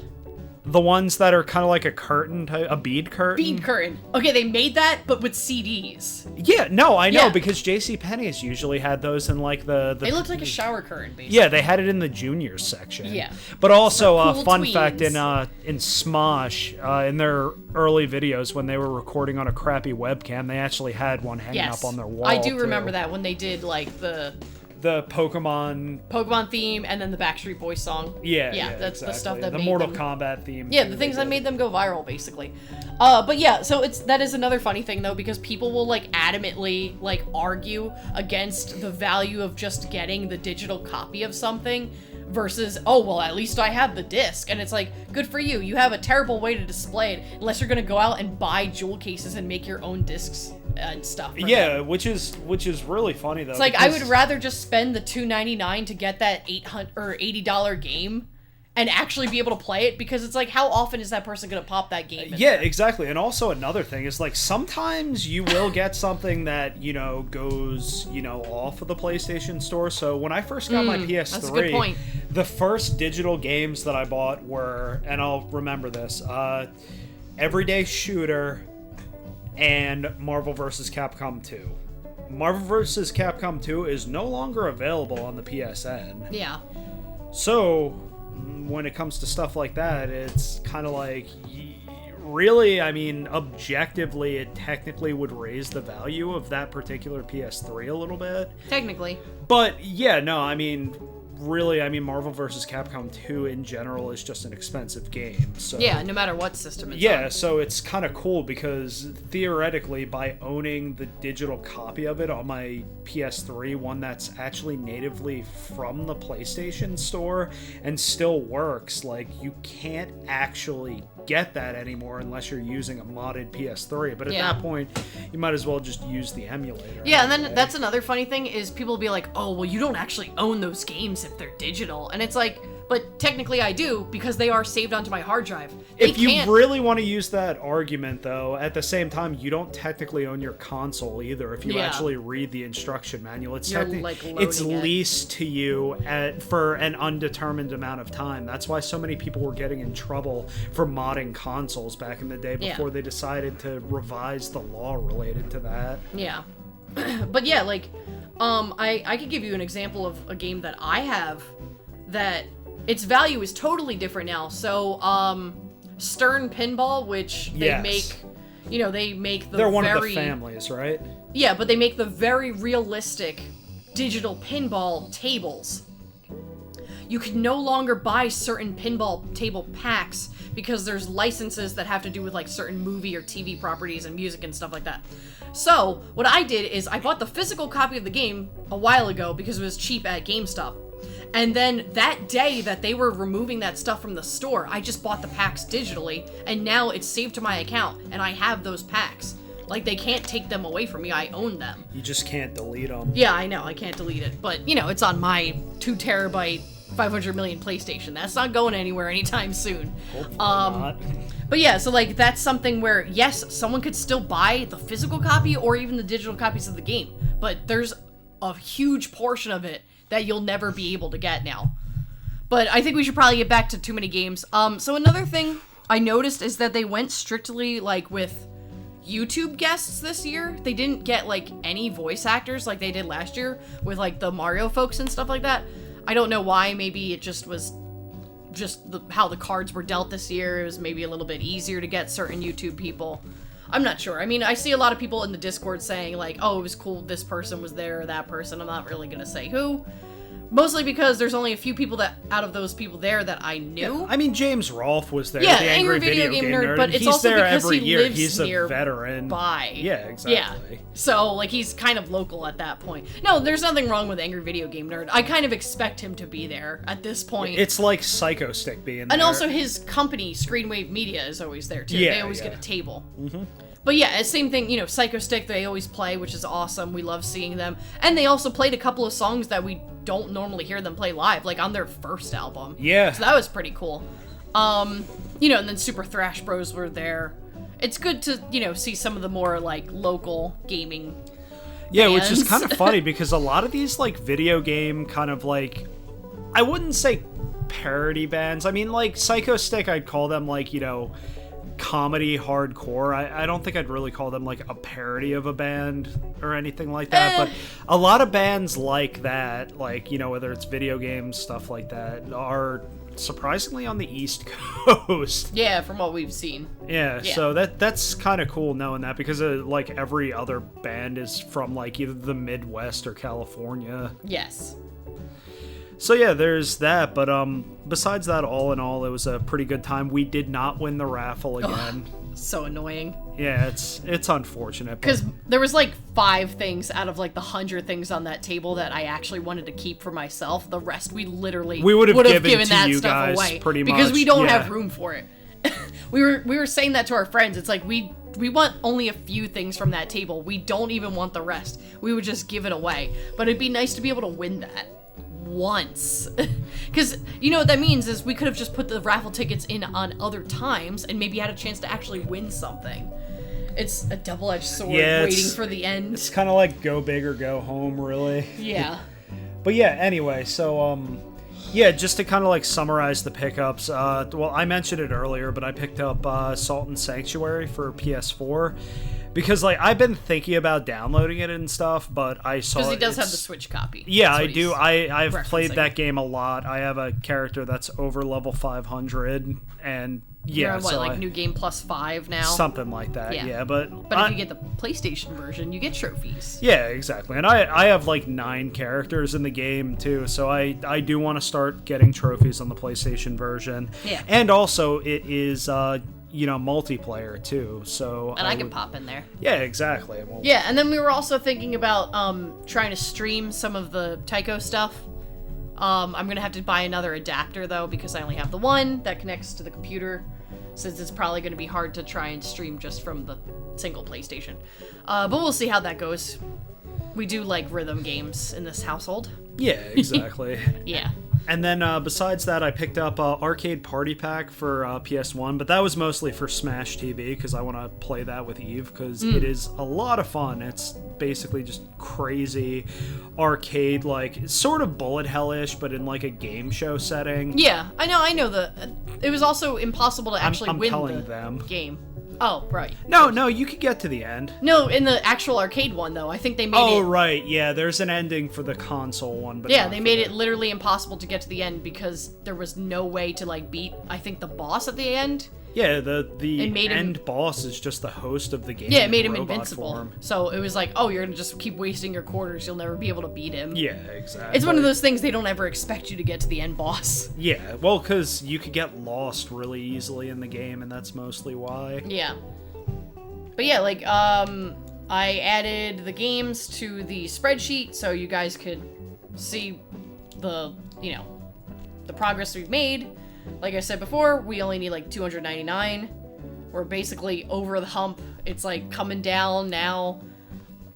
The ones that are kind of like a curtain, a bead curtain?
Bead curtain. Okay, they made that, but with CDs.
Yeah, no, I know, because JCPenney's usually had those in, like, the...
They looked like a shower curtain, basically.
Yeah, they had it in the juniors section.
Yeah.
But also,
cool
fun
tweens.
fact, in Smosh, in their early videos, when they were recording on a crappy webcam, they actually had one hanging up on their wall,
I do remember that, when they did, like, the
Pokemon
theme, and then the Backstreet Boys song.
Yeah,
that's
exactly.
the stuff that
the
made
Mortal
them...
Kombat theme.
Yeah, the things that made them go viral, basically. But yeah, so that is another funny thing, though, because people will, like, adamantly, like, argue against the value of just getting the digital copy of something versus, at least I have the disc. And it's like, good for you. You have a terrible way to display it, unless you're gonna go out and buy jewel cases and make your own discs and stuff.
Yeah, which is really funny, though.
It's like, I would rather just spend the $2.99 to get that $80 game and actually be able to play it, because it's like, how often is that person going to pop that game in there?
Exactly. And also another thing is, like, sometimes you will get something that, you know, goes, you know, off of the PlayStation Store. So when I first got my PS3,
that's a good point.
The first digital games that I bought were, and I'll remember this, Everyday Shooter and Marvel vs. Capcom 2. Marvel vs. Capcom 2 is no longer available on the PSN.
Yeah.
So, when it comes to stuff like that, it's kind of like, really, I mean, objectively, it technically would raise the value of that particular PS3 a little bit.
Technically.
But, yeah, no, I mean... Really, I mean, Marvel vs. Capcom 2 in general is just an expensive game. So
yeah, no matter what system it's on.
So it's kind of cool because theoretically, by owning the digital copy of it on my PS3, one that's actually natively from the PlayStation Store and still works, like, you can't actually get that anymore unless you're using a modded PS3. But at that point, you might as well just use the emulator.
Yeah, and then that's another funny thing is people will be like, oh, well, you don't actually own those games if they're digital. And it's like, but technically I do, because they are saved onto my hard drive.
If you really want to use that argument, though, at the same time, you don't technically own your console either. If you actually read the instruction manual, it's leased to you for an undetermined amount of time. That's why so many people were getting in trouble for modding consoles back in the day before they decided to revise the law related to that.
Yeah. But yeah, like... I could give you an example of a game that I have that its value is totally different now. So, Stern Pinball, which they make, they make the
They're one of the families, right?
Yeah, but they make the very realistic digital pinball tables. You can no longer buy certain pinball table packs because there's licenses that have to do with like certain movie or TV properties and music and stuff like that. So what I did is I bought the physical copy of the game a while ago because it was cheap at GameStop. And then that day that they were removing that stuff from the store, I just bought the packs digitally, and now it's saved to my account, and I have those packs. Like, they can't take them away from me, I own them.
You just can't delete them.
Yeah, I know, I can't delete it. But, it's on my 2 terabyte, 500 million PlayStation. That's not going anywhere anytime soon.
Hopefully not.
But yeah, so like, that's something where, yes, someone could still buy the physical copy or even the digital copies of the game, but there's a huge portion of it that you'll never be able to get now. But I think we should probably get back to Too Many Games. So another thing I noticed is that they went strictly, like, with YouTube guests this year. They didn't get, like, any voice actors like they did last year with, like, the Mario folks and stuff like that. I don't know why. Maybe it just was how the cards were dealt this year. It was maybe a little bit easier to get certain YouTube people. I'm not sure. I mean, I see a lot of people in the Discord saying, like, oh, it was cool this person was there or that person. I'm not really going to say who. Mostly because there's only a few people out of those people there that I knew.
Yeah, I mean, James Rolfe was there.
Yeah,
the Angry Video Game Nerd.
But it's also
there
because
every
he
year.
lives
He's a
nearby.
veteran. Yeah, exactly.
Yeah. So, like, he's kind of local at that point. No, there's nothing wrong with Angry Video Game Nerd. I kind of expect him to be there at this point.
It's like Psycho Stick being there.
And also his company, Screenwave Media, is always there, too.
Yeah,
they always get a table. Mm-hmm. But yeah, same thing, Psycho Stick, they always play, which is awesome. We love seeing them. And they also played a couple of songs that we don't normally hear them play live, like on their first album.
Yeah.
So that was pretty cool. And then Super Thrash Bros were there. It's good to, see some of the more, like, local gaming bands.
Which is kind of funny because a lot of these, like, video game kind of, like, I wouldn't say parody bands. I mean, like, Psycho Stick, I'd call them, like, comedy hardcore. I don't think I'd really call them like a parody of a band or anything like that, but a lot of bands like that, like, whether it's video games, stuff like that, are surprisingly on the East Coast.
Yeah, from what we've seen.
Yeah. So that's kind of cool knowing that because like every other band is from like either the Midwest or California.
Yes.
So yeah, there's that, but besides that, all in all, it was a pretty good time. We did not win the raffle again.
So annoying.
Yeah, it's unfortunate.
Because there was like 5 things out of like the 100 things on that table that I actually wanted to keep for myself. The rest we would have given that stuff guys away
pretty much
because we don't have room for it. we were saying that to our friends. It's like we want only a few things from that table. We don't even want the rest. We would just give it away. But it'd be nice to be able to win that once. Because what that means is we could have just put the raffle tickets in on other times and maybe had a chance to actually win something. It's a double-edged sword waiting for the end.
It's kind of like go big or go home, really.
Yeah.
But yeah, anyway, so just to kind of like summarize the pickups, well, I mentioned it earlier, but I picked up Salt and Sanctuary for PS4 because like I've been thinking about downloading it and stuff, but I saw
because he does have the Switch copy.
Yeah, I do. I've played that game a lot. I have a character that's over level 500, and yeah,
you're on, New Game Plus 5 now?
Something like that. Yeah, but
if you get the PlayStation version, you get trophies.
Yeah, exactly. And I have like 9 characters in the game too, so I do want to start getting trophies on the PlayStation version. Yeah, and also it is multiplayer too, so
and I can pop in there.
Yeah, exactly.
Yeah, and then we were also thinking about trying to stream some of the Taiko stuff. I'm gonna have to buy another adapter though because I only have the one that connects to the computer, since it's probably gonna be hard to try and stream just from the single PlayStation. But we'll see how that goes. We do like rhythm games in this household.
Yeah, exactly.
Yeah.
And then besides that, I picked up Arcade Party Pack for PS1, but that was mostly for Smash TV because I want to play that with Eve because it is a lot of fun. It's basically just crazy arcade, like sort of bullet hell-ish, but in like a game show setting.
Yeah, I know. It was also impossible to actually win the
them.
game. Oh, right.
No, you could get to the end.
No, in the actual arcade one, though, I think they made it...
Oh, right, yeah, there's an ending for the console one, but
yeah, they made it literally impossible to get to the end because there was no way to, like, beat, I think, the boss at the end.
Yeah, the end boss is just the host of the game.
Yeah, it made him invincible. Form. So it was like, oh, you're gonna just keep wasting your quarters, you'll never be able to beat him.
Yeah, exactly.
It's one of those things they don't ever expect you to get to the end boss.
Yeah, well, because you could get lost really easily in the game, and that's mostly why.
Yeah. But yeah, like, I added the games to the spreadsheet so you guys could see the, you know, the progress we've made. Like I said before, we only need like 299. We're basically over the hump. It's like coming down now.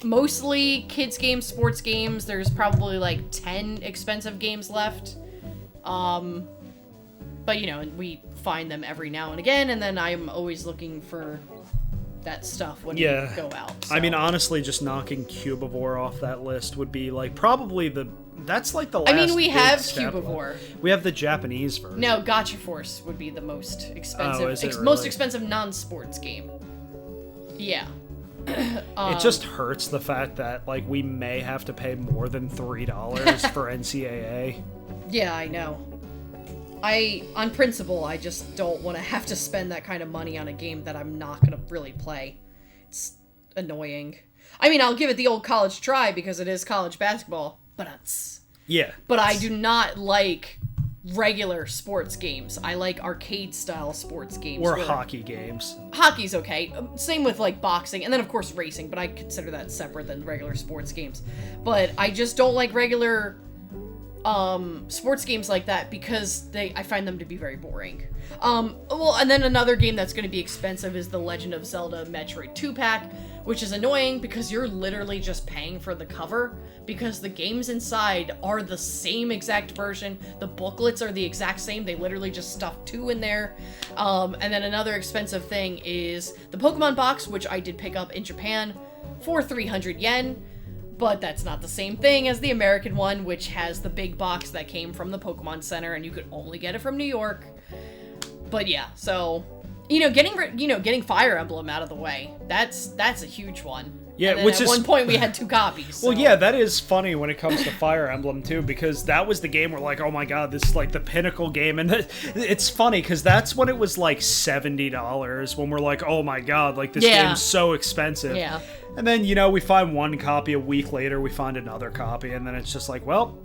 Mostly kids games, sports games. There's probably like 10 expensive games left. But you know, we find them every now and again, and then I'm always looking for that stuff when we go out. So.
I mean, honestly, just knocking Cubivore off that list would be like probably that's like the last.
I mean, we have
step.
Cubivore.
We have the Japanese version.
No, Gotcha Force would be the most expensive.
Oh, is it really?
Most expensive non-sports game. Yeah.
It just hurts the fact that like we may have to pay more than $3 for NCAA.
Yeah, I know. On principle, I just don't want to have to spend that kind of money on a game that I'm not going to really play. It's annoying. I mean, I'll give it the old college try because it is college basketball, but But I do not like regular sports games. I like arcade-style sports games.
Or hockey games.
Hockey's okay. Same with, like, boxing, and then, of course, racing, but I consider that separate than regular sports games. But I just don't like regular sports games like that because I find them to be very boring. Well, and then another game that's going to be expensive is the Legend of Zelda Metroid 2-pack, which is annoying because you're literally just paying for the cover because the games inside are the same exact version. The booklets are the exact same. They literally just stuffed 2 in there. And then another expensive thing is the Pokemon box, which I did pick up in Japan for 300 yen. But that's not the same thing as the American one, which has the big box that came from the Pokemon Center, and you could only get it from New York. But yeah, so getting Fire Emblem out of the way, that's a huge one.
Yeah,
which at one point we had 2 copies. So.
Well, yeah, that is funny when it comes to Fire Emblem too, because that was the game where like, oh my god, this is like the pinnacle game, and it's funny because that's when it was like $70 when we're like, oh my god, like this game's so expensive.
Yeah.
And then we find one copy, a week later we find another copy, and then it's just like, well,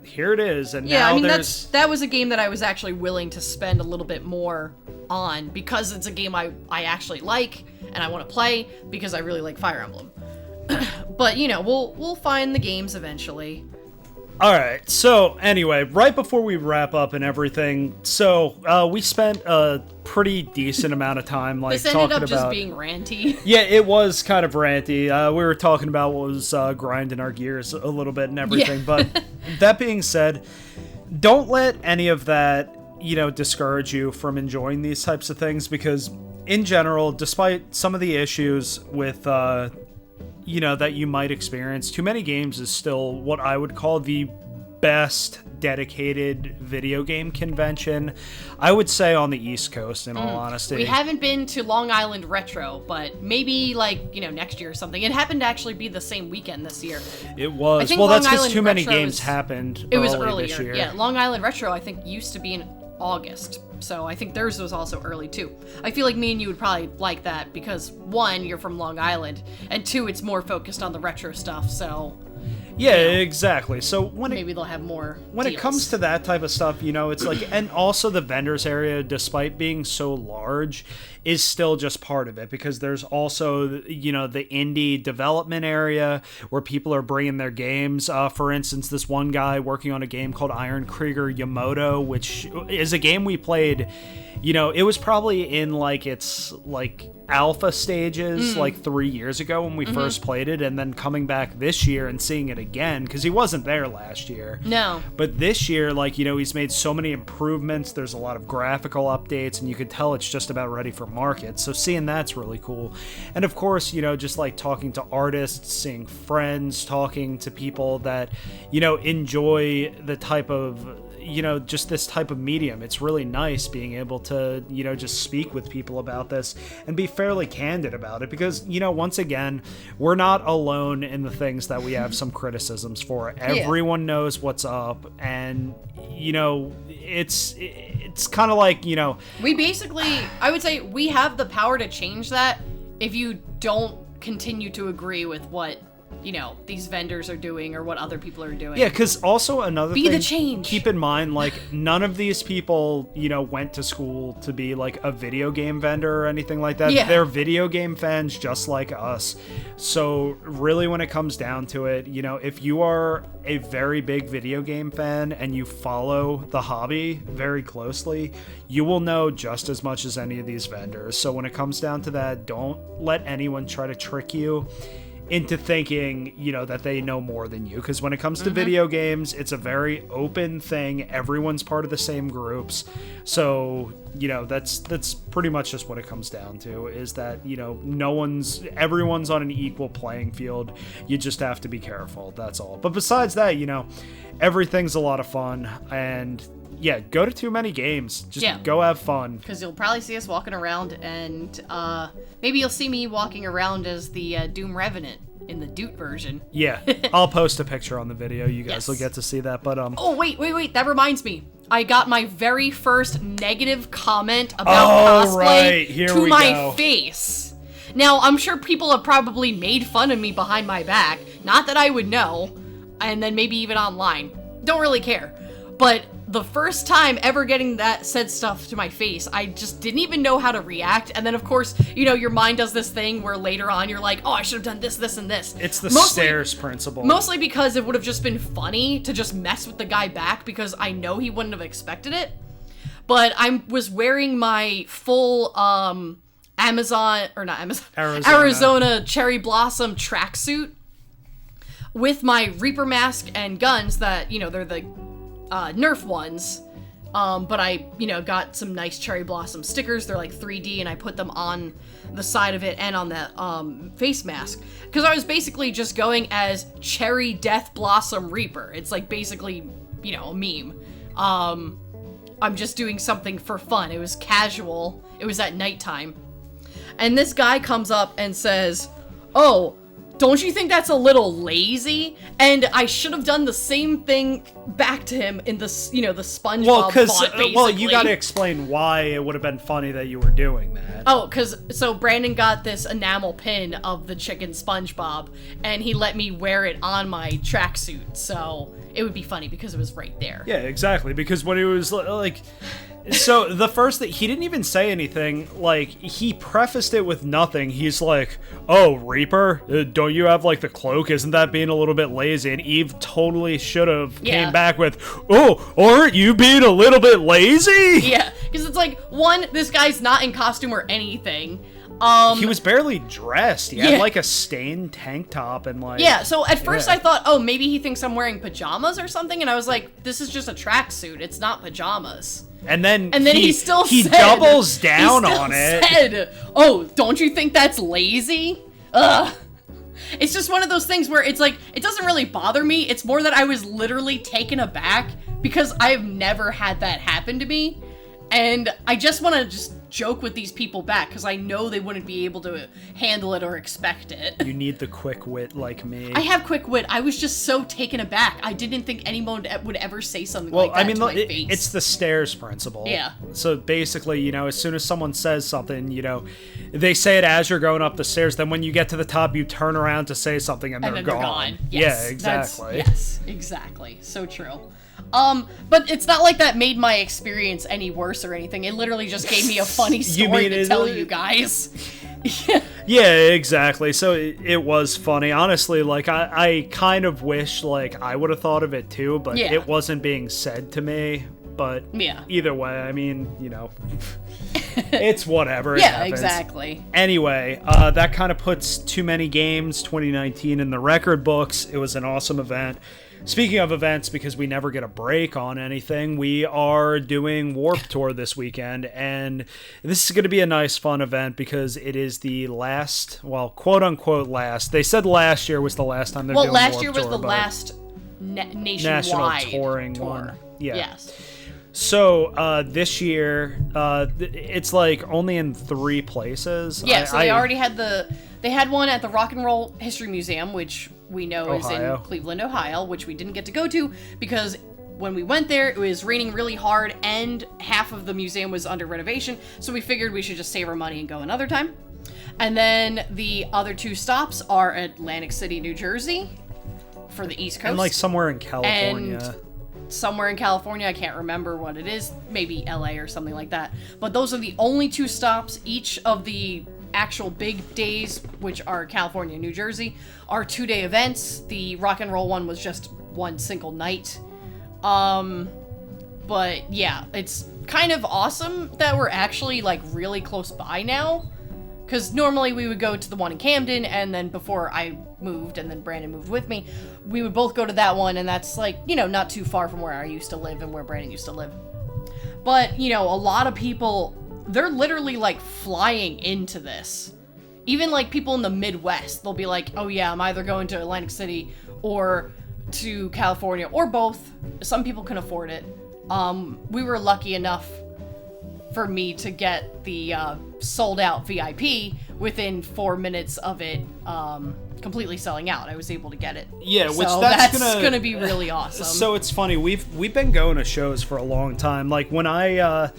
here it is. And now
that was a game that I was actually willing to spend a little bit more on because it's a game I actually like and I want to play because I really like Fire Emblem. But we'll find the games eventually.
All right. So anyway, right before we wrap up and everything, so we spent a pretty decent amount of time like
this
talking
ended up
about
just being ranty.
Yeah, it was kind of ranty. We were talking about what was grinding our gears a little bit and everything. Yeah. But that being said, don't let any of that discourage you from enjoying these types of things because in general, despite some of the issues with that you might experience, TooManyGames is still what I would call the best dedicated video game convention, I would say, on the East Coast, in all honesty.
We haven't been to Long Island Retro, but maybe, next year or something. It happened to actually be the same weekend this year.
It was. Well, that's because TooManyGames happened
It was
earlier
earlier.
This year.
Yeah, Long Island Retro, I think, used to be in August. So I think theirs was also early, too. I feel like me and you would probably like that because, 1, you're from Long Island, and 2, it's more focused on the retro stuff, so...
Yeah, exactly. So
maybe they'll have more
when
deals.
It comes to that type of stuff, it's like, and also the vendors area, despite being so large, is still just part of it because there's also, the indie development area where people are bringing their games. For instance, this one guy working on a game called Iron Krieger Yamato, which is a game we played, it was probably in its alpha stages 3 years ago when we first played it, and then coming back this year and seeing it again because he wasn't there last year.
No.
But this year, he's made so many improvements. There's a lot of graphical updates, and you could tell it's just about ready for market. So seeing that's really cool. And of course, just talking to artists, seeing friends, talking to people that, enjoy the type of just this type of medium. It's really nice being able to, just speak with people about this and be fairly candid about it because, once again, we're not alone in the things that we have some criticisms for. Everyone knows what's up, and, it's kind of like,
we basically, I would say we have the power to change that if you don't continue to agree with what these vendors are doing or what other people are doing.
Yeah, because also another thing,
be the change.
Keep in mind, like, none of these people, went to school to be, like, a video game vendor or anything like that.
Yeah.
They're video game fans just like us. So, really, when it comes down to it, if you are a very big video game fan and you follow the hobby very closely, you will know just as much as any of these vendors. So, when it comes down to that, don't let anyone try to trick you into thinking, that they know more than you. Because when it comes to video games, it's a very open thing. Everyone's part of the same groups. So, that's pretty much just what it comes down to, is that, everyone's on an equal playing field. You just have to be careful. That's all. But besides that, everything's a lot of fun. And yeah, go to TooManyGames. Just go have fun.
Because you'll probably see us walking around, and maybe you'll see me walking around as the Doom Revenant in the Doot version.
Yeah, I'll post a picture on the video. You guys will get to see that. But
Oh, wait. That reminds me. I got my very first negative comment about cosplay to my face. Now, I'm sure people have probably made fun of me behind my back. Not that I would know. And then maybe even online. Don't really care. But the first time ever getting that said stuff to my face, I just didn't even know how to react. And then, of course, your mind does this thing where later on you're like, oh, I should have done this, this, and this.
It's the stairs principle.
Mostly because it would have just been funny to just mess with the guy back because I know he wouldn't have expected it. But I was wearing my full Arizona cherry blossom tracksuit with my Reaper mask and guns that, they're the Nerf ones, but I, got some nice cherry blossom stickers. They're like 3D, and I put them on the side of it and on the face mask, because I was basically just going as Cherry Death Blossom Reaper. It's like basically, a meme. I'm just doing something for fun. It was casual. It was at nighttime. And this guy comes up and says, oh, don't you think that's a little lazy? And I should have done the same thing back to him in the, the SpongeBob font, basically.
You gotta explain why it would have been funny that you were doing that.
Oh, so Brandon got this enamel pin of the chicken SpongeBob, and he let me wear it on my tracksuit, so it would be funny because it was right there.
Yeah, exactly, because when it was like... So the first thing, he didn't even say anything. Like, he prefaced it with nothing. He's like, oh, Reaper, don't you have like the cloak? Isn't that being a little bit lazy? And Eve totally should have came back with, oh, aren't you being a little bit lazy?
Yeah, because it's like, one, this guy's not in costume or anything.
He was barely dressed. He had like a stained tank top and like...
Yeah, so at first I thought, oh, maybe he thinks I'm wearing pajamas or something. And I was like, this is just a tracksuit. It's not pajamas.
And then
he
doubles down on it.
Said, oh, don't you think that's lazy? Ugh. It's just one of those things where it's like, it doesn't really bother me. It's more that I was literally taken aback because I've never had that happen to me. And I just want to just joke with these people back because I know they wouldn't be able to handle it or expect it.
You need the quick wit like me.
I have quick wit. I was just so taken aback. I didn't think anyone would ever say something like that to my face.
It's the stairs principle.
Yeah.
So basically, as soon as someone says something, they say it as you're going up the stairs. Then when you get to the top, you turn around to say something and they're gone.
Yes,
yeah, exactly.
Yes, exactly. So true. But it's not like that made my experience any worse or anything. It literally just gave me a funny story to tell you guys.
Yeah, exactly. So it was funny. Honestly, like, I kind of wish, like, I would have thought of it too, but it wasn't being said to me. But either way, I mean, it's whatever. It happens.
Exactly.
Anyway, that kind of puts TooManyGames 2019 in the record books. It was an awesome event. Speaking of events, because we never get a break on anything, we are doing Warped Tour this weekend, and this is going to be a nice, fun event because it is the last, well, quote-unquote last. They said last year was the last time they're doing Warped Tour.
Well, last year was the last nationwide
national touring
tour.
one. Yeah.
Yes.
So this year, it's like only in 3 places.
Yeah, so they already had they had one at the Rock and Roll History Museum, which we know is in Cleveland, Ohio, which we didn't get to go to because when we went there, it was raining really hard and half of the museum was under renovation, so we figured we should just save our money and go another time. And then the other 2 stops are Atlantic City, New Jersey for the East Coast.
And like somewhere in California.
And somewhere in California, I can't remember what it is, maybe LA or something like that. But those are the only 2 stops. Each of the actual big days, which are California and New Jersey, are 2-day events. The rock and roll one was just one single night. But yeah, it's kind of awesome that we're actually like really close by now. Because normally we would go to the one in Camden, and then before I moved, and then Brandon moved with me, we would both go to that one, and that's like, you know, not too far from where I used to live and where Brandon used to live. But, you know, a lot of people, they're literally like flying into this. Even like people in the Midwest, they'll be like, oh yeah, I'm either going to Atlantic City or to California, or both. Some people can afford it. We were lucky enough for me to get the sold out VIP within 4 minutes of it completely selling out. I was able to get it.
Yeah, which
so that's gonna be really awesome.
So it's funny, we've been going to shows for a long time. Like when I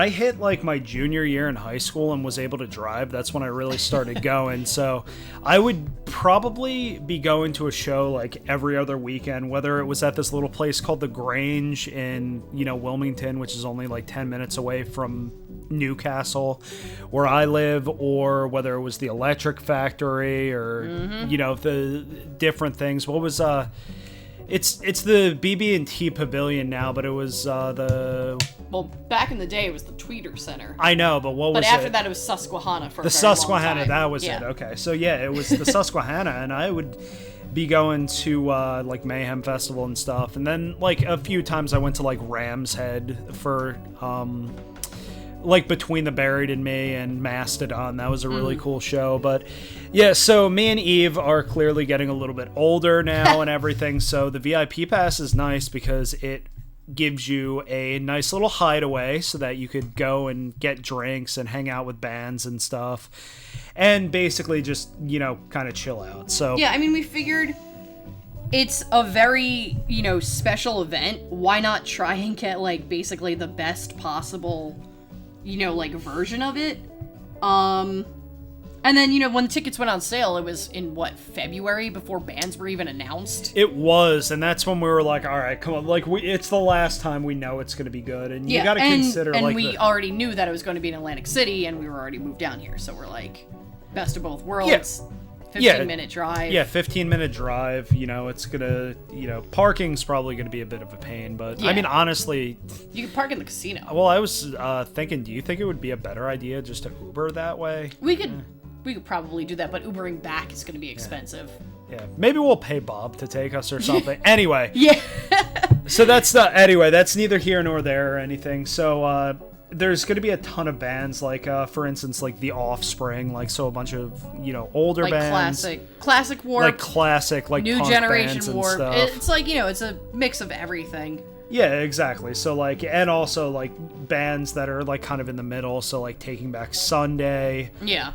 hit like my junior year in high school and was able to drive, that's when I really started going. So I would probably be going to a show like every other weekend, whether it was at this little place called the Grange in, you know, Wilmington, which is only like 10 minutes away from Newcastle where I live, or whether it was the Electric Factory or you know, the different things. What was it's the BB&T Pavilion now, but it was
well, back in the day it was the Tweeter Center.
I know, but what was it?
But after that it was Susquehanna for a very
Susquehanna,
long time.
that was it. Okay. So yeah, it was the Susquehanna, and I would be going to like Mayhem Festival and stuff. And then like a few times I went to like Ram's Head for like Between the Buried and Me and Mastodon. That was a really cool show. But yeah, so me and Eve are clearly getting a little bit older now and everything. So the VIP pass is nice because it gives you a nice little hideaway so that you could go and get drinks and hang out with bands and stuff. And basically just, you know, kind of chill out. So
yeah, I mean, we figured it's a very, you know, special event. Why not try and get like basically the best possible, you know, like version of it. And then, you know, when the tickets went on sale, it was in what, February, before bands were even announced.
It was, and that's when we were like, all right, come on, like it's the last time we know it's going to be good, and you got to consider
and
like
we already knew that it was going to be in Atlantic City, and we were already moved down here, so we're like, best of both worlds. 15-minute drive. Yeah,
15-minute drive. You know, it's gonna, you know, parking's probably gonna be a bit of a pain, but yeah. I mean, honestly,
you can park in the casino.
Well, I was thinking, do you think it would be a better idea just to Uber that way?
We could probably do that, but Ubering back is gonna be expensive.
Yeah, maybe we'll pay Bob to take us or something. Anyway.
Yeah.
So that's neither here nor there or anything. So there's going to be a ton of bands, like for instance, like The Offspring, like, so a bunch of, you know, older
like
bands,
classic Warp,
like classic, like
new
punk
generation
bands
Warp.
and stuff.
It's like, you know, it's a mix of everything.
Yeah, exactly. So like, and also like bands that are like kind of in the middle. So like Taking Back Sunday.
Yeah.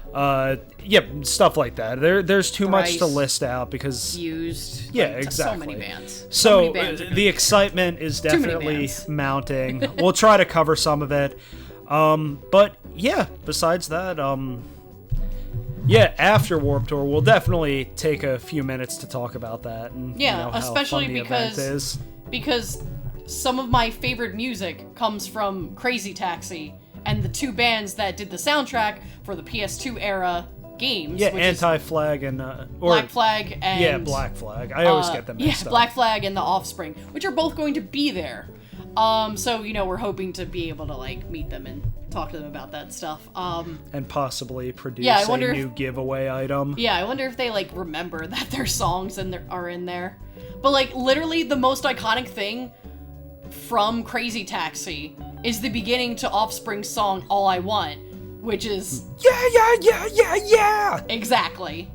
Stuff like that. There's too much to list out because
used.
Yeah,
like,
exactly.
So many bands.
So the excitement is definitely mounting. We'll try to cover some of it. But yeah, besides that, yeah, after Warped Tour, we'll definitely take a few minutes to talk about that. And,
yeah,
you know, how
especially
fun the event is.
Because some of my favorite music comes from Crazy Taxi and the 2 bands that did the soundtrack for the PS2 era games.
Yeah, Anti-Flag and
Black Flag and
yeah, Black Flag. I always get them mixed up.
Black Flag and The Offspring, which are both going to be there. So, you know, we're hoping to be able to like meet them and talk to them about that stuff.
And possibly produce a new giveaway item.
Yeah, I wonder if they like remember that their songs are in there. But like literally the most iconic thing from Crazy Taxi is the beginning to Offspring's song All I Want, which is yeah. Exactly.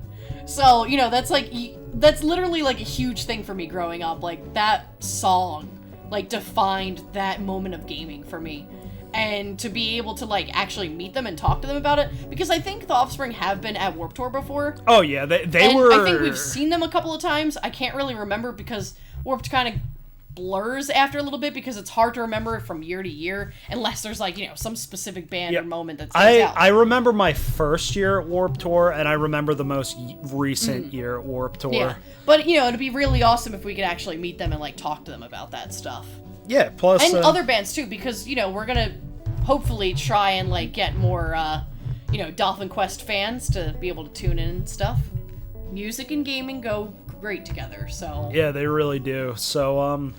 So, you know, that's literally like a huge thing for me growing up. Like that song like defined that moment of gaming for me. And to be able to like actually meet them and talk to them about it, because I think the Offspring have been at Warped Tour before.
Oh yeah, they were.
I think we've seen them a couple of times. I can't really remember because Warped kind of blurs after a little bit because it's hard to remember from year to year unless there's like, you know, some specific band or moment that stands out.
I remember my first year at Warped Tour, and I remember the most recent year at Warped Tour.
Yeah, but you know, it'd be really awesome if we could actually meet them and like talk to them about that stuff.
Yeah, plus
and other bands too, because you know we're gonna hopefully try and like get more you know, Dolphin Quest fans to be able to tune in and stuff. Music and gaming go great together, so
yeah, they really do. So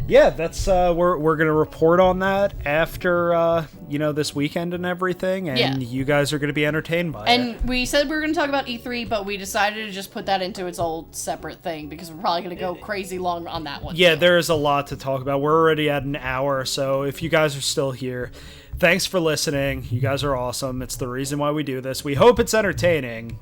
yeah, that's we're gonna report on that after you know, this weekend and everything, and you guys are gonna be entertained by it.
And we said we were gonna talk about E3, but we decided to just put that into its old separate thing because we're probably gonna go crazy long on that one.
Yeah, there is a lot to talk about. We're already at an hour, so if you guys are still here, thanks for listening. You guys are awesome. It's the reason why we do this. We hope it's entertaining.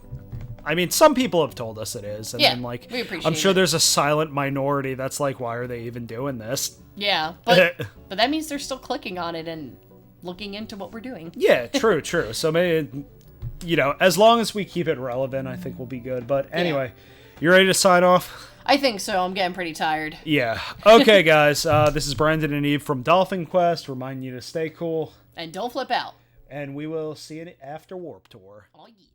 I mean, some people have told us it is, and then like,
we appreciate
I'm sure
it.
There's a silent minority that's like, why are they even doing this?
Yeah, but that means they're still clicking on it and looking into what we're doing.
Yeah, true. So maybe, you know, as long as we keep it relevant, I think we'll be good. But anyway, you ready to sign off?
I think so. I'm getting pretty tired.
Yeah. Okay, guys. This is Brendan and Eve from Dolphin Quest, reminding you to stay cool.
And don't flip out.
And we will see you after Warped Tour.
Oh, yeah.